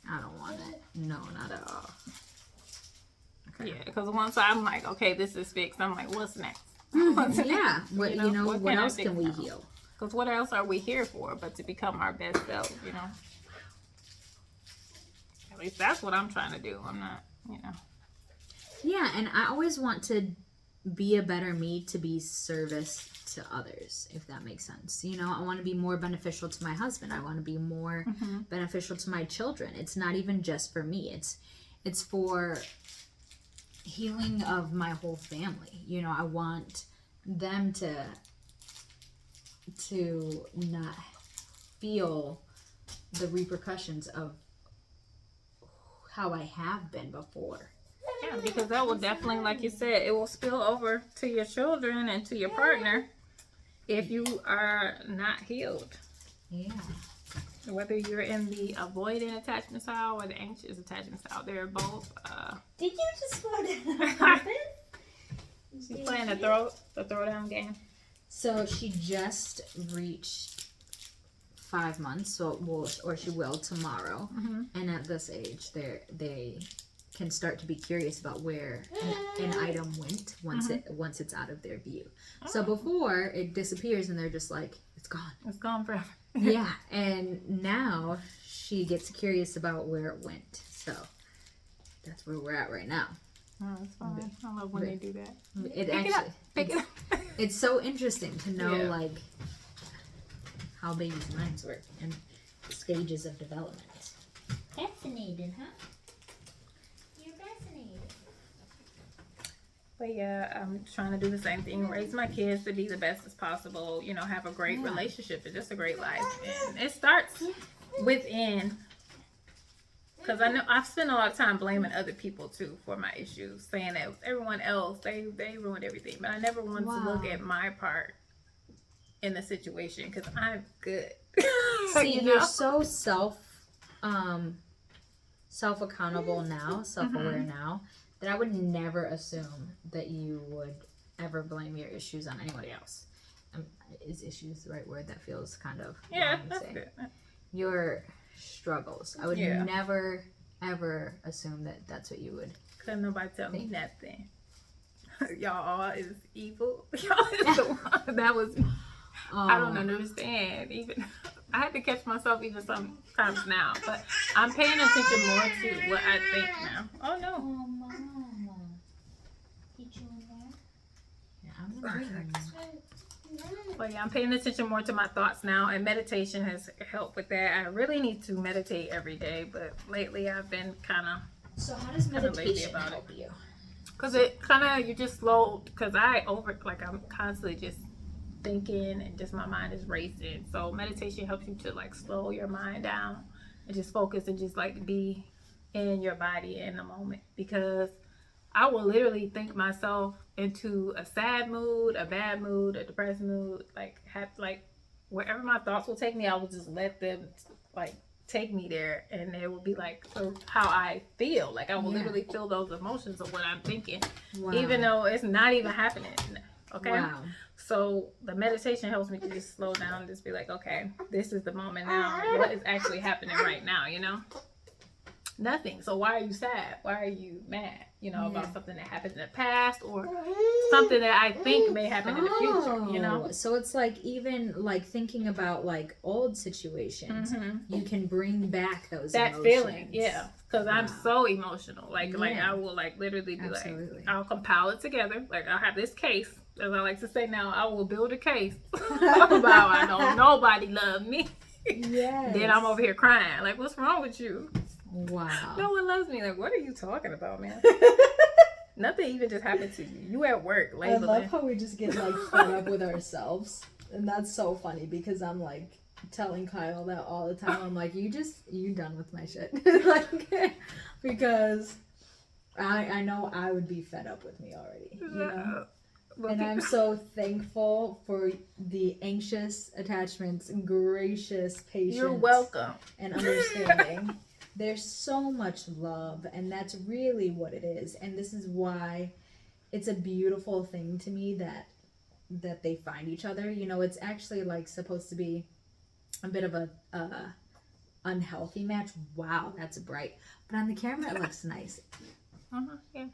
I don't want it. No, not at all. because once I'm like, okay, this is fixed, I'm like, what's next? What's Yeah. next? What What what can I else fix can we now? heal? Because what else are we here for but to become our best self, At least that's what I'm trying to do. I'm not, Yeah, and I always want to be a better me to be service to others, if that makes sense. I want to be more beneficial to my husband. I want to be more beneficial to my children. It's not even just for me. It's for healing of my whole family. I want them to not feel the repercussions of how I have been before. Yeah, because that will definitely, like you said, it will spill over to your children and to your partner if you are not healed. Yeah. Whether you're in the avoidant attachment style or the anxious attachment style, they're both. Did you just go down? She's playing the throwdown game. So she just reached 5 months, or she will tomorrow. And at this age, they can start to be curious about where an item went once it's out of their view. So before it disappears and they're just like, it's gone. It's gone forever. Yeah, and now she gets curious about where it went. So that's where we're at right now. Oh, that's fine. I love when they do that. Pick it up. It's so interesting to know Yeah. how babies' minds work and stages of development. Fascinating, huh? You're fascinated. But yeah, I'm trying to do the same thing. Raise my kids to be the best as possible. Have a great relationship and just a great life. And it starts within. Because I know I've spent a lot of time blaming other people too for my issues, saying that everyone else they ruined everything. But I never wanted to look at my part in the situation because I'm good. See, you're so self accountable now, self-aware now, that I would never assume that you would ever blame your issues on anybody else. Is issues the right word? That feels kind of wrong to that's say. good. Your struggles. I would never ever assume that that's what you would. Couldn't nobody tell me nothing. Y'all is evil. Y'all is the one that was. I don't understand. Even I had to catch myself even sometimes now, but I'm paying attention more to what I think now. Oh no. Oh, Mama. Did you in there? Yeah, I'm gonna But yeah, I'm paying attention more to my thoughts now, and meditation has helped with that. I really need to meditate every day, but lately I've been kind of. So how does lazy meditation about help you? Cause it kind of, you just slow, cause I'm constantly just thinking and just my mind is racing. So meditation helps you to slow your mind down and just focus and just be in your body in the moment, because I will literally think myself into a sad mood, a bad mood, a depressed mood, wherever my thoughts will take me, I will just let them take me there, and it will be how I feel. I will literally feel those emotions of what I'm thinking, even though it's not even happening. Okay. Wow. So the meditation helps me to just slow down and just be like, okay, this is the moment now. What is actually happening right now? Nothing. So why are you sad? Why are you mad? About something that happened in the past or something that I think may happen in the future, So it's even thinking about old situations, you can bring back that emotions. feeling, yeah. Because I'm so emotional. I will literally be Absolutely. I'll compile it together. I'll have this case, as I like to say now, I will build a case about I know nobody loved me. Yes. Then I'm over here crying. What's wrong with you? Wow. No one loves me. What are you talking about, man? Nothing even just happened to you. You at work labeling. I love how we just get fed up with ourselves. And that's so funny because I'm telling Kyle that all the time. I'm you done with my shit. Because I know I would be fed up with me already. And I'm so thankful for the anxious attachments and gracious patience. You're welcome. And understanding. There's so much love, and that's really what it is. And this is why it's a beautiful thing to me that they find each other. It's actually supposed to be a bit of a unhealthy match. Wow, that's bright. But on the camera, it looks nice. Yeah.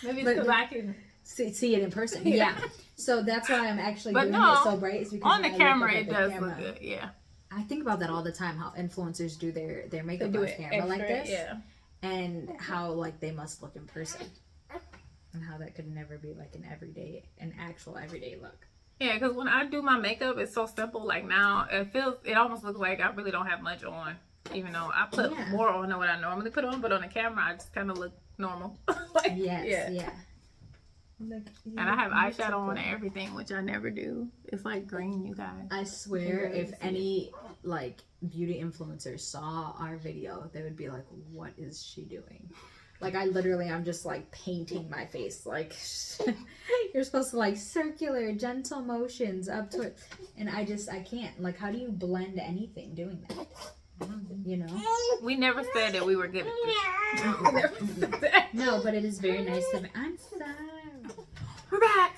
Maybe it's But- because I can. see it in person. Yeah. Yeah. So that's why I'm actually But doing no, it so bright. Is because On the when I look camera, up at it the does camera, look good. Yeah. I think about that all the time. How influencers do their They makeup do on it camera like extra, this, Yeah. and how like they must look in person, and how that could never be like an actual everyday look. Yeah, because when I do my makeup, it's so simple. Like now, it almost looks like I really don't have much on, even though I put Yeah. more on than what I normally put on. But on the camera, I just kind of look normal. Like, Yes. Yeah. Like, And I have eyeshadow on and everything, which I never do. It's like green, you guys. I swear, really if see any like beauty influencers saw our video, they would be like, "What is she doing?" Like I'm just like painting my face. Like you're supposed to like circular, gentle motions up to it, and I can't. Like, how do you blend anything doing that? You know? We never said that we were good at this. We never said that. No, but it is very nice to. I'm sorry. We're back.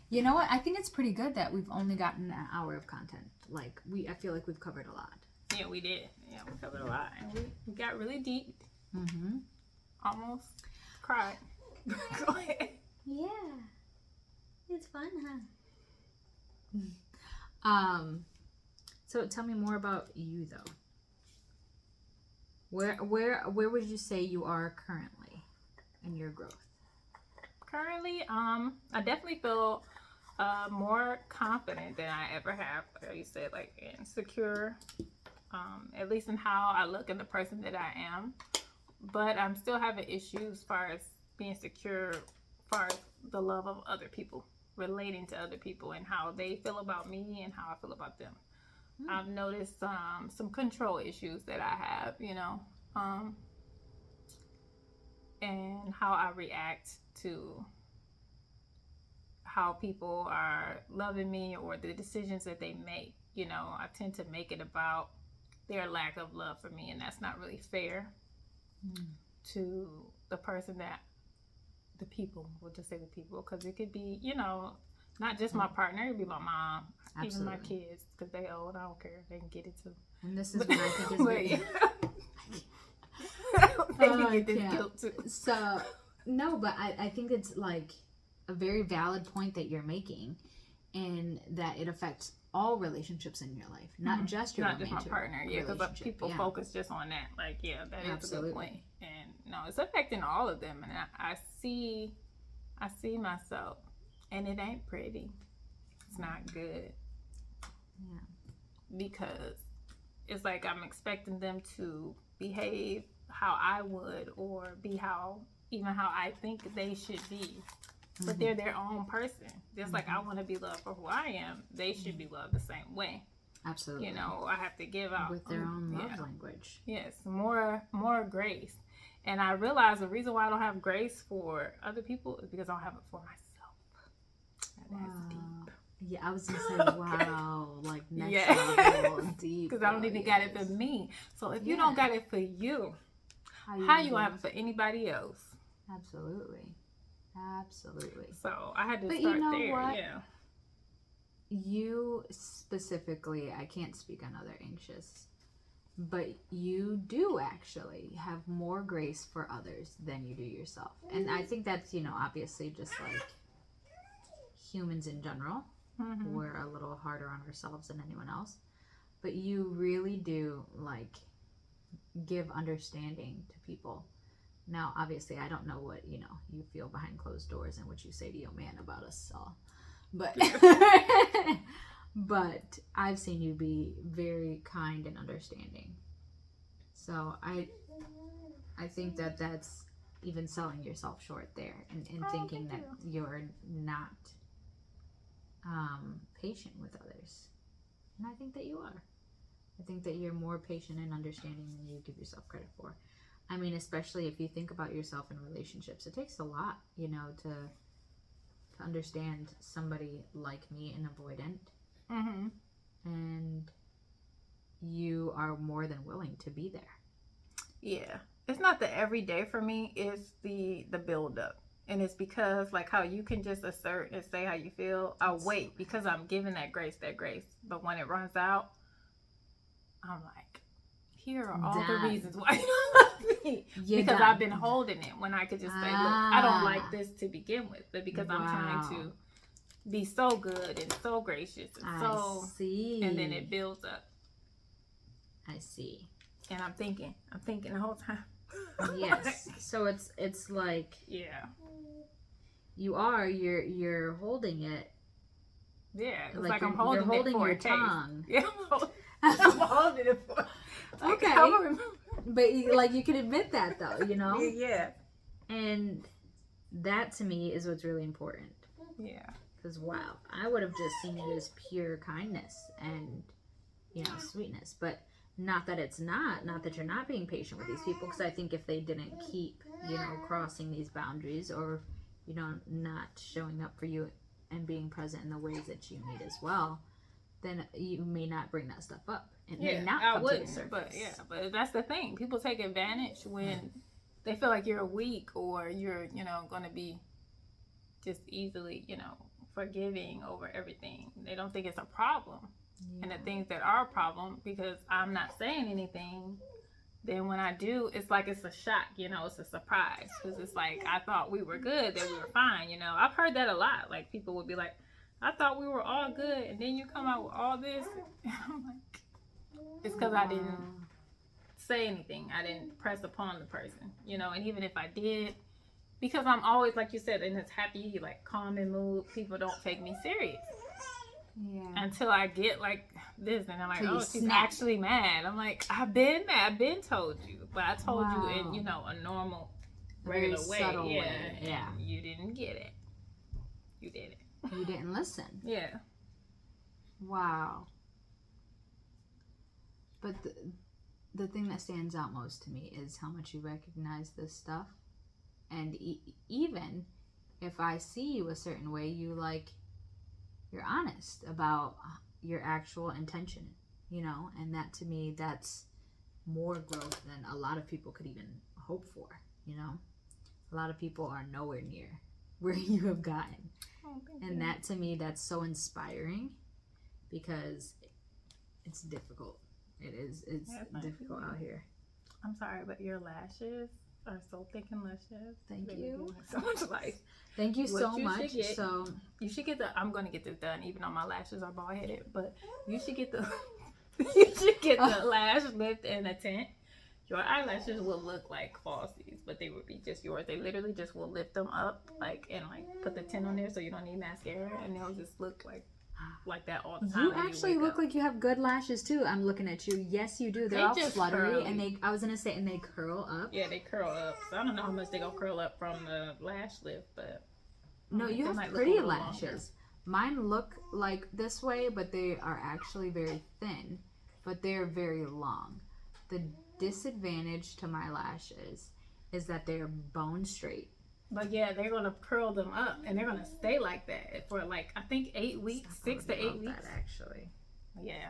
You know what? I think it's pretty good that we've only gotten an hour of content. Like I feel like we've covered a lot. Yeah, we did. Yeah, we covered a lot. And we got really deep. Mm-hmm. Almost cried. Go ahead. Yeah, it's fun, huh? So tell me more about you, though. Where would you say you are currently in your growth? Currently, I definitely feel more confident than I ever have. Like you said, like and secure, at least in how I look and the person that I am. But I'm still having issues as far as being secure, as far as the love of other people, relating to other people and how they feel about me and how I feel about them. I've noticed some control issues that I have, and how I react to how people are loving me or the decisions that they make. I tend to make it about their lack of love for me, and that's not really fair to the person the people, we'll just say the people, because it could be, not just my partner, it could be my mom, even my kids, because they old, I don't care, they can get it too. And this is what I think is very... They can get this guilt too. So, no, but I think it's like a very valid point that you're making, and that it affects all relationships in your life, not just your not just my partner. Yeah, because people focus just on that. Like, yeah, that is Absolutely. a good point. And no, it's affecting all of them. And I see myself, and it ain't pretty. It's not good. Yeah. Because it's like I'm expecting them to behave how I would, or be how I think they should be. But they're their own person. Just like I want to be loved for who I am, they should be loved the same way. Absolutely. I have to give out with their own love language. Yes, more grace. And I realize the reason why I don't have grace for other people is because I don't have it for myself. And that's deep. Yeah, I was gonna say, wow, like next level deep. Because I don't even got it for me. So if you don't got it for you, how you gonna have it for anybody else? Absolutely. So I had to But start you know there. what? Yeah. You specifically, I can't speak on other anxious, but you do actually have more grace for others than you do yourself. And I think that's, obviously just like humans in general. We're a little harder on ourselves than anyone else. But you really do like give understanding to people. Now, obviously, I don't know what, you feel behind closed doors and what you say to your man about us all. But but I've seen you be very kind and understanding. So I think that that's even selling yourself short there and thinking that you're not patient with others. And I think that you are. I think that you're more patient and understanding than you give yourself credit for. I mean, especially if you think about yourself in relationships, it takes a lot, to understand somebody like me and avoidant. And you are more than willing to be there. Yeah. It's not the everyday for me, it's the build up. And it's because like how you can just assert and say how you feel. I'll wait because I'm giving that grace. But when it runs out, I'm like, here are all Done. the reasons why you don't love me. You're Because done. I've been holding it when I could just say, look, I don't like this to begin with, but because I'm trying Wow. to be so good and so gracious and I so, see. and then it builds up. I see. And I'm thinking the whole time. Yes. So it's like Yeah. you're holding it. Yeah. It's Like like I'm you're holding holding it for your a taste. tongue. Yeah. I'm holding it for. Like, Okay. I remember- But like you can admit that though, you know? Yeah. And that to me is what's really important. Yeah. Because wow, I would have just seen it as pure kindness and sweetness, but not that it's not that you're not being patient with these people. Because I think if they didn't keep crossing these boundaries or not showing up for you and being present in the ways that you need as well, then you may not bring that stuff up. It may not I come to the wouldn't, surface. but that's the thing. People take advantage when they feel like you're weak or you're, going to be just easily, forgiving over everything. They don't think it's a problem. And the things that are a problem, because I'm not saying anything, then when I do, it's like it's a shock, it's a surprise. Because it's like, I thought we were good, that we were fine, I've heard that a lot. Like, people would be like, I thought we were all good, and then you come out with all this. I'm like, it's because I didn't say anything. I didn't press upon the person, and even if I did, because I'm always, like you said, in this happy, like, calming mood, people don't take me serious. Yeah. Until I get like this, and I'm like, Till you oh, she's snap. actually mad. I'm like, I've been mad. I've been told you, but I told Wow. you in a normal, Very regular way. subtle Yeah, way, yeah. and you didn't get it. You did it. You didn't listen. Yeah. Wow. But the thing that stands out most to me is how much you recognize this stuff. And even if I see you a certain way, you're honest about your actual intention, and that to me, that's more growth than a lot of people could even hope for, A lot of people are nowhere near where you have gotten. Oh, And that to me, that's so inspiring because it's difficult. It's Yeah, it's difficult out here. I'm sorry, but your lashes are so thick and luscious. Thank They you. give so much life. Thank you What so you much. should get- So You should get I'm gonna get this done, even though my lashes are bald headed. But you should get the you should get the lash lift and a tint. Your eyelashes will look like falsies, but they would be just yours. They literally just will lift them up, and put the tint on there, so you don't need mascara, and they'll just look like that all the time. you when actually wake look up. like you have good lashes too. I'm looking at you. Yes, you do. They're They all just fluttery, curly. and I was gonna say, and they curl up. Yeah, they curl up. So I don't know how much they gonna curl up from the lash lift, but No, you they have might look a pretty little lashes. longer. Mine look like this way, but they are actually very thin, but they're very long. The disadvantage to my lashes is that they're bone straight. But yeah, they're gonna curl them up, and they're gonna stay like that for I think 8 weeks, 6 to 8 weeks. That actually. Yeah,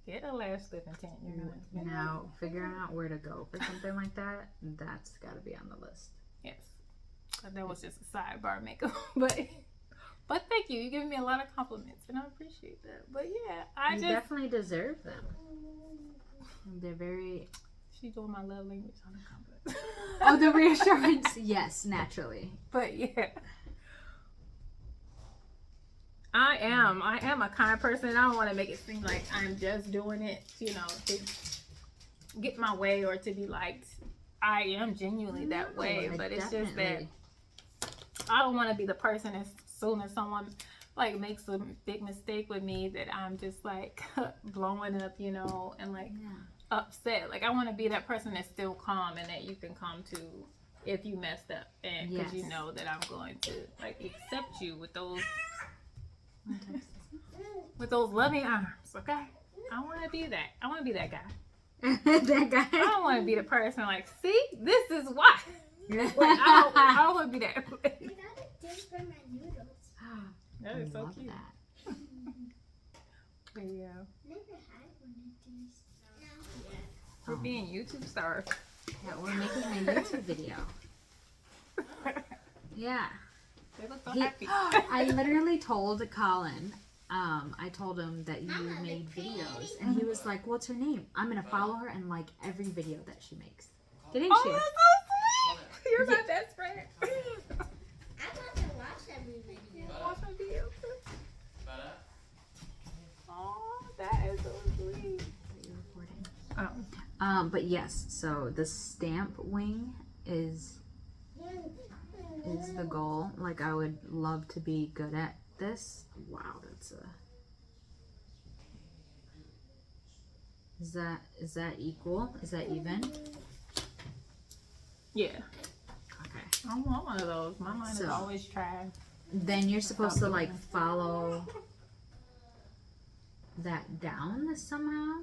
get a lash lift and tint. You're gonna Now, figuring out where to go for something like that's got to be on the list. yes. That was just a sidebar makeup, but thank you. You're giving me a lot of compliments, and I appreciate that. But yeah, You definitely deserve them. They're very. she's doing my love language on the compliment. Oh, the reassurance. Yes, naturally. But yeah. I am a kind person. I don't want to make it seem like I'm just doing it, to get my way or to be liked. I am genuinely that way, No, but it's just that definitely. I don't want to be the person as soon as someone makes a big mistake with me that I'm just blowing up, and Yeah. upset. I want to be that person that's still calm and that you can come to if you messed up, and because you Yes. know that I'm going to accept you with those loving arms. Okay, I want to be that. I want to be that guy. That guy. I don't want to be the person see, this is why. I don't want to be that. I got a dish for my noodles. That is so cute. That. But yeah, Never had one of these. we're being YouTube stars. Yeah, we're making a YouTube video. Yeah. They look so He- happy. I literally told Colin, I told him that you made videos, and he was like, "What's her name? I'm gonna follow her and like every video that she makes." Didn't Oh, you? that's so sweet. You're my best friend. I want to watch every video. Watch my videos. Oh, that is so sweet. Are you recording? Oh. But yes, so the stamp wing is the goal. Like, I would love to be good at this. Wow, that's a. Is that equal? Is that even? Yeah. Okay. I want one of those. My mind is So- always trash. Then you're supposed to like follow that down somehow.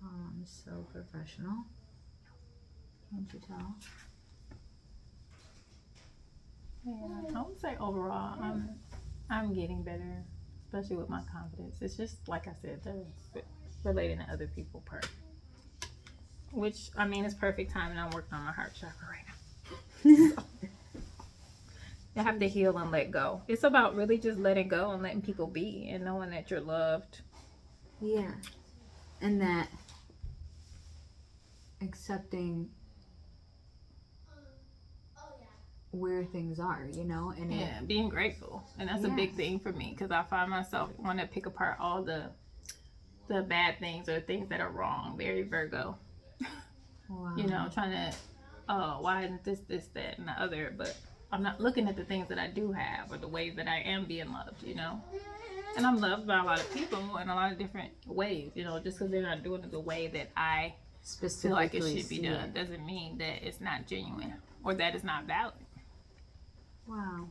Oh, I'm so professional. Can't you tell? Yeah, I would say overall, I'm getting better, especially with my confidence. It's just like I said, the relating to other people part. Which I mean, it's perfect timing. I'm working on my heart chakra right now. You have to heal and let go. It's about really just letting go and letting people be and knowing that you're loved. Yeah. And that accepting where things are, you know? And Yeah, being grateful, and that's a Yeah. big thing for me because I find myself want to pick apart all the bad things or things that are wrong. Very Virgo. wow. You know, trying to, oh, why isn't this, that, and the other? But I'm not looking at the things that I do have or the ways that I am being loved, you know? And I'm loved by a lot of people in a lot of different ways, you know, just because they're not doing it the way that I feel Specifically like it should be see done it. doesn't mean that it's not genuine or that it's not valid. Wow.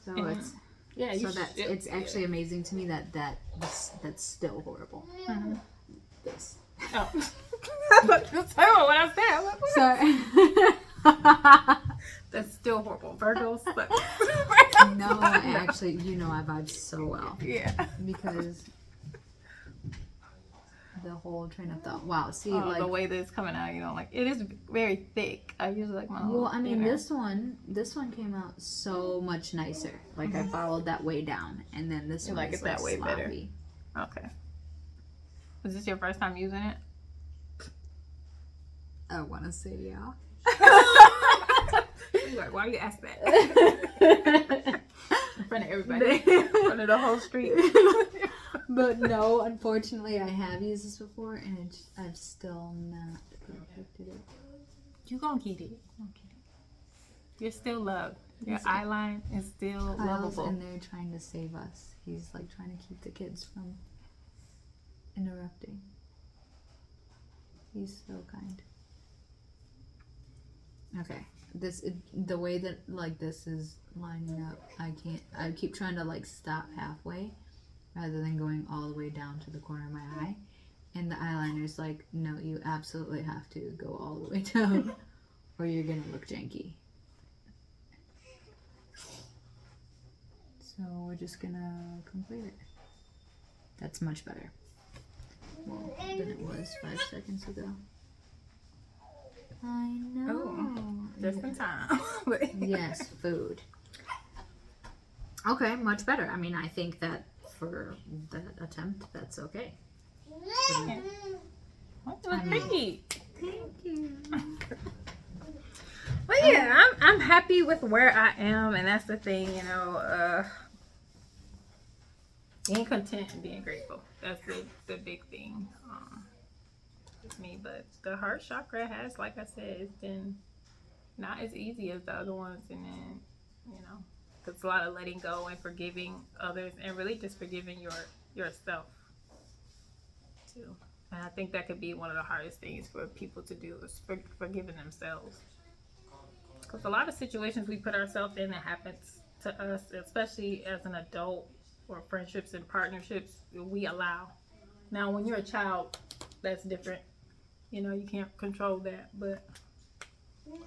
So Mhm. it's Yeah, so that's it's actually amazing to me that's still horrible. Mhm. This. Oh. That's terrible what I said. I'm like, Sorry. that's still horrible. Virgos suck. No, actually, you know I vibe so well Yeah. because the whole train of thought. Wow, see, Oh, like, the way that it's coming out, you know, like it is very thick. I usually like my well, little I mean, thinner. this one came out so much nicer. Like, I followed that way down, and then this You one like is it that way better. sloppy. Okay. Was this your first time using it? I want to say yeah. You're like, why you ask that? In front of everybody. In front of the whole street. But no, unfortunately, I have used this before, and I've still not perfected it. You gonna get it. You're still loved. Your eye line is still Kyle's lovable. in there trying to save us. He's like trying to keep the kids from interrupting. He's so kind. Okay, the way that like this is lining up, I keep trying to like stop halfway rather than going all the way down to the corner of my eye. And the eyeliner's like, no, you absolutely have to go all the way down or you're gonna look janky. So we're just gonna complete it. That's much better. Well, than it was 5 seconds ago. I know. Just in time. Yes, food. Okay, much better. I mean, I think that for that attempt, that's okay. Thank you. Thank you. But yeah, I'm happy with where I am, and that's the thing, you know. Being content and being grateful. That's the big thing with me. But the heart chakra has, like I said, it's been not as easy as the other ones, and then you know, it's a lot of letting go and forgiving others, and really just forgiving yourself too. And I think that could be one of the hardest things for people to do is forgiving themselves. Because a lot of situations we put ourselves in that happens to us, especially as an adult or friendships and partnerships, we allow. Now, when you're a child, that's different. You know, you can't control that. But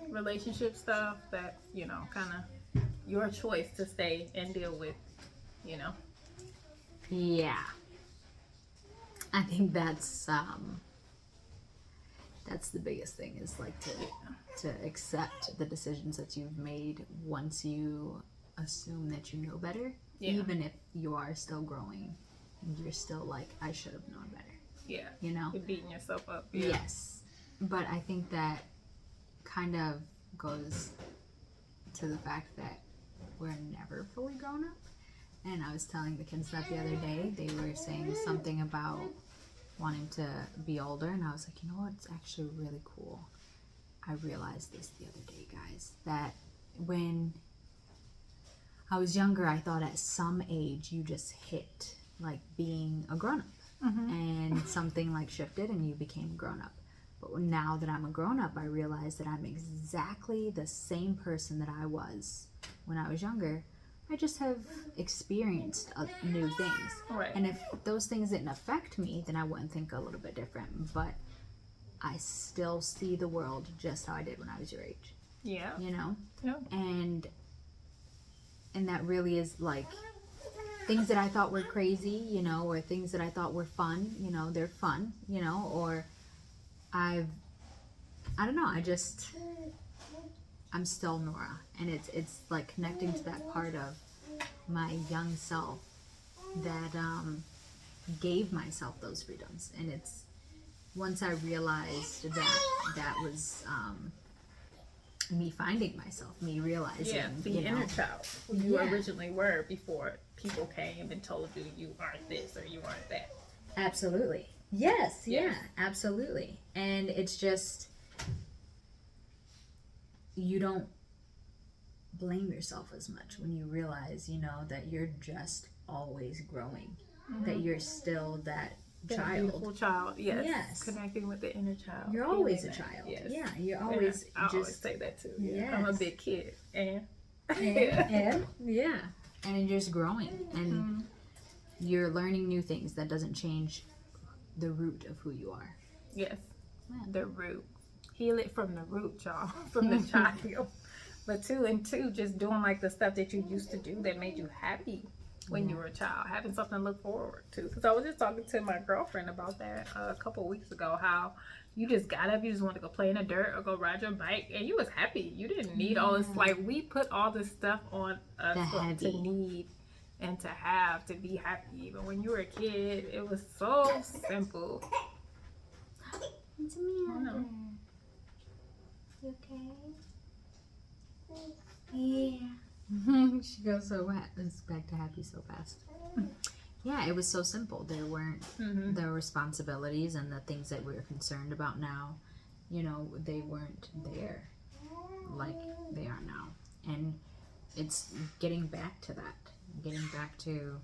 relationship stuff, that, you know, kind of your choice to stay and deal with, you know. Yeah. I think that's That's the biggest thing, is like to accept the decisions that you've made once you assume that you know better. Yeah. Even if you are still growing, you're still like, I should have known better. Yeah. You know? You're beating yourself up. Yeah. Yes. But I think that kind of goes to the fact that we're never fully grown up. And I was telling the kids that the other day. They were saying something about wanting to be older, and I was like, you know what? It's actually really cool. I realized this the other day, guys, that when I was younger, I thought at some age you just hit like being a grown up, and something like shifted and you became grown up. But now that I'm a grown up, I realize that I'm exactly the same person that I was when I was younger. I just have experienced new things. Right. And if those things didn't affect me, then I wouldn't think a little bit different. But I still see the world just how I did when I was your age, Yeah. you know? Yeah. And that really is like things that I thought were crazy, you know, or things that I thought were fun, you know, they're fun, you know, or I don't know, I'm still Nora, and it's like connecting to that part of my young self that gave myself those freedoms. And it's once I realized that was me finding myself, me realizing, Yeah, the you know, inner child who you Yeah. originally were before people came and told you you aren't this or you aren't that. Absolutely. Yes, Yes. yeah, absolutely. And it's just, you don't blame yourself as much when you realize, you know, that you're just always growing, that you're still that That child. beautiful child. Yes. Yes. Connecting with the inner child. You're always a Feeling that. child. Yes. Yeah, you're Yeah, always I always just say that too. Yeah. I'm a Yes. big kid. And and yeah. and you're just growing, and you're learning new things. That doesn't change the root of who you are. yes. Yeah. The root. Heal it from the root, y'all. From the child. But two, just doing like the stuff that you used to do that made you happy when you were a child, having something to look forward to. Because I was just talking to my girlfriend about that a couple weeks ago, how you just got up, you just wanted to go play in the dirt or go ride your bike, and you was happy. You didn't need all this, like, we put all this stuff on us The to heavy. need and to have to be happy. But when you were a kid, it was so simple. It's me, I know. You okay? Yeah. She goes it's back to happy so fast. Yeah, it was so simple. There weren't Mm-hmm. the responsibilities and the things that we're concerned about now. You know, they weren't there like they are now. And it's getting back to that. Getting back to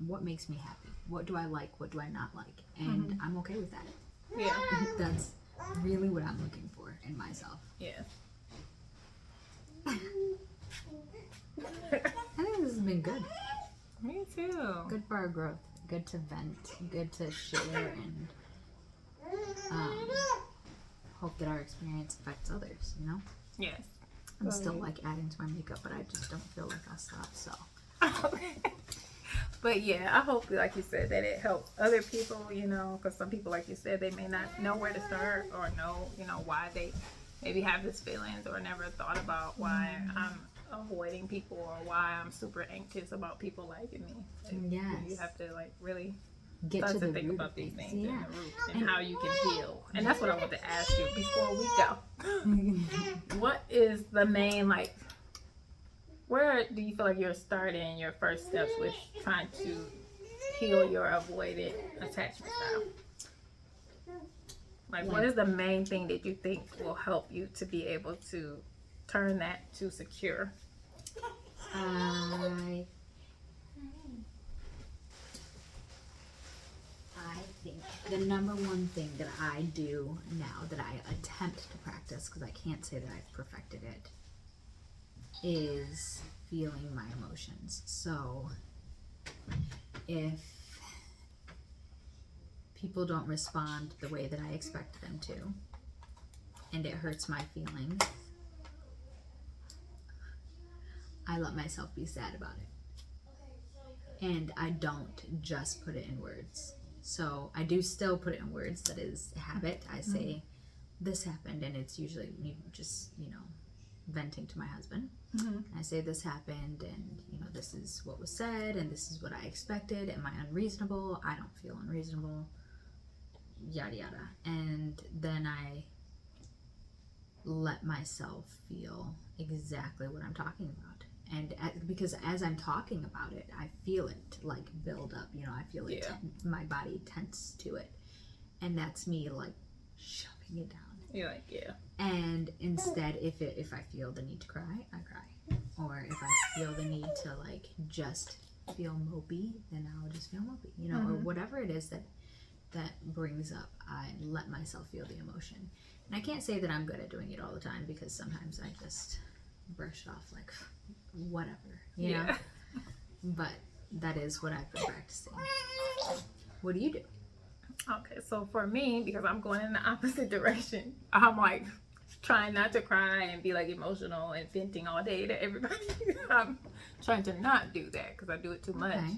what makes me happy. What do I like? What do I not like? And I'm okay with that. Yeah. That's really what I'm looking for in myself. Yeah. I think this has been good. Me too. Good for our growth. Good to vent. Good to share and hope that our experience affects others, you know? Yes. I'm still like adding to my makeup, but I just don't feel like I'll stop, so. But yeah, I hope, like you said, that it helps other people, you know, because some people, like you said, they may not know where to start or know, you know, why they maybe have these feelings or never thought about why I'm avoiding people or why I'm super anxious about people liking me. Like, Yes. You have to, like, really Get start to to the think root about of these things. things Yeah. and the roots and how you can heal. And that's what I want to ask you before we go. What is the main, like, where do you feel like you're starting your first steps with trying to heal your avoided attachment style? Like, what is the main thing that you think will help you to be able to turn that to secure? I think the number one thing that I do now, that I attempt to practice, because I can't say that I've perfected it, is feeling my emotions. So if people don't respond the way that I expect them to, and it hurts my feelings, I let myself be sad about it. And I don't just put it in words. So I do still put it in words. That is a habit. I say this happened, and it's usually me just, venting to my husband. I say this happened, and this is what was said, and this is what I expected. Am I unreasonable? I don't feel unreasonable. Yada yada. And then I let myself feel exactly what I'm talking about. And because as I'm talking about it, I feel it like build up. I feel it. My body tense to it, and that's me like shoving it down. You're like, yeah. And instead, if I feel the need to cry, I cry. Or if I feel the need to like just feel mopey, then I'll just feel mopey. Or whatever it is that brings up, I let myself feel the emotion. And I can't say that I'm good at doing it all the time, because sometimes I just brush it off like whatever, you know? But that is what I've been practicing. What do you do? Okay, so for me, because I'm going in the opposite direction, I'm like trying not to cry and be like emotional and venting all day to everybody. I'm trying to not do that because I do it too much. Okay.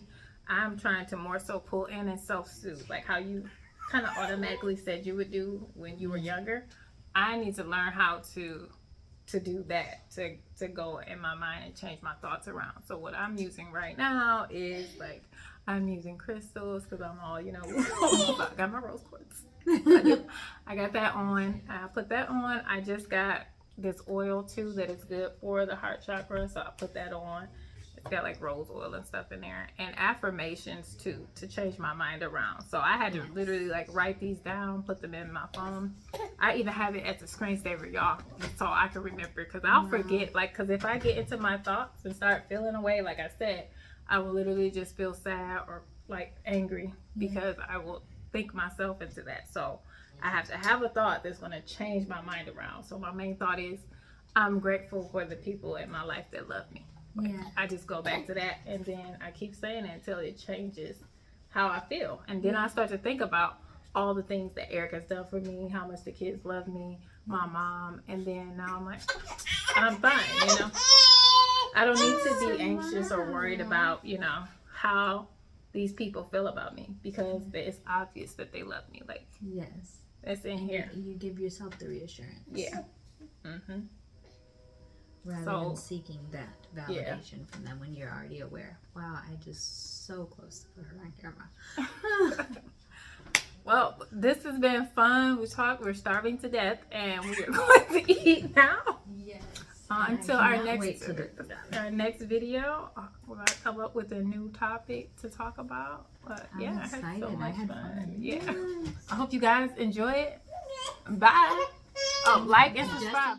I'm trying to more so pull in and self-soothe, like how you kind of automatically said you would do when you were younger. I need to learn how to do that, to go in my mind and change my thoughts around. So what I'm using right now is like, I'm using crystals because I'm all, I got my rose quartz. I got that on. I put that on. I just got this oil too that is good for the heart chakra, so I put that on. It's got like rose oil and stuff in there, and affirmations too, to change my mind around. So I had to literally like write these down, put them in my phone. I even have it as a screensaver, y'all, so I can remember, because I'll forget, like, because if I get into my thoughts and start feeling away, like I said, I will literally just feel sad or like angry because I will think myself into that. So I have to have a thought that's going to change my mind around. So my main thought is, I'm grateful for the people in my life that love me. I just go back to that, and then I keep saying it until it changes how I feel. And then I start to think about all the things that Eric has done for me, how much the kids love me, my mom, and then now I'm like, I'm fine, I don't need to be anxious or worried about, how these people feel about me, because it's obvious that they love me. Like, Yes. it's in here. You give yourself the reassurance. Yeah. Rather So- than seeking that validation from them when you're already aware. Wow, I just so close to put her on camera. Well, this has been fun. We're starving to death, and we're going to eat now. Yes. Until I our cannot wait next till they're our next video, we're gonna come up with a new topic to talk about. But I'm yeah, I had so excited. I much had fun. fun. Yeah, Yes. I hope you guys enjoy it. Bye. Oh, like and subscribe.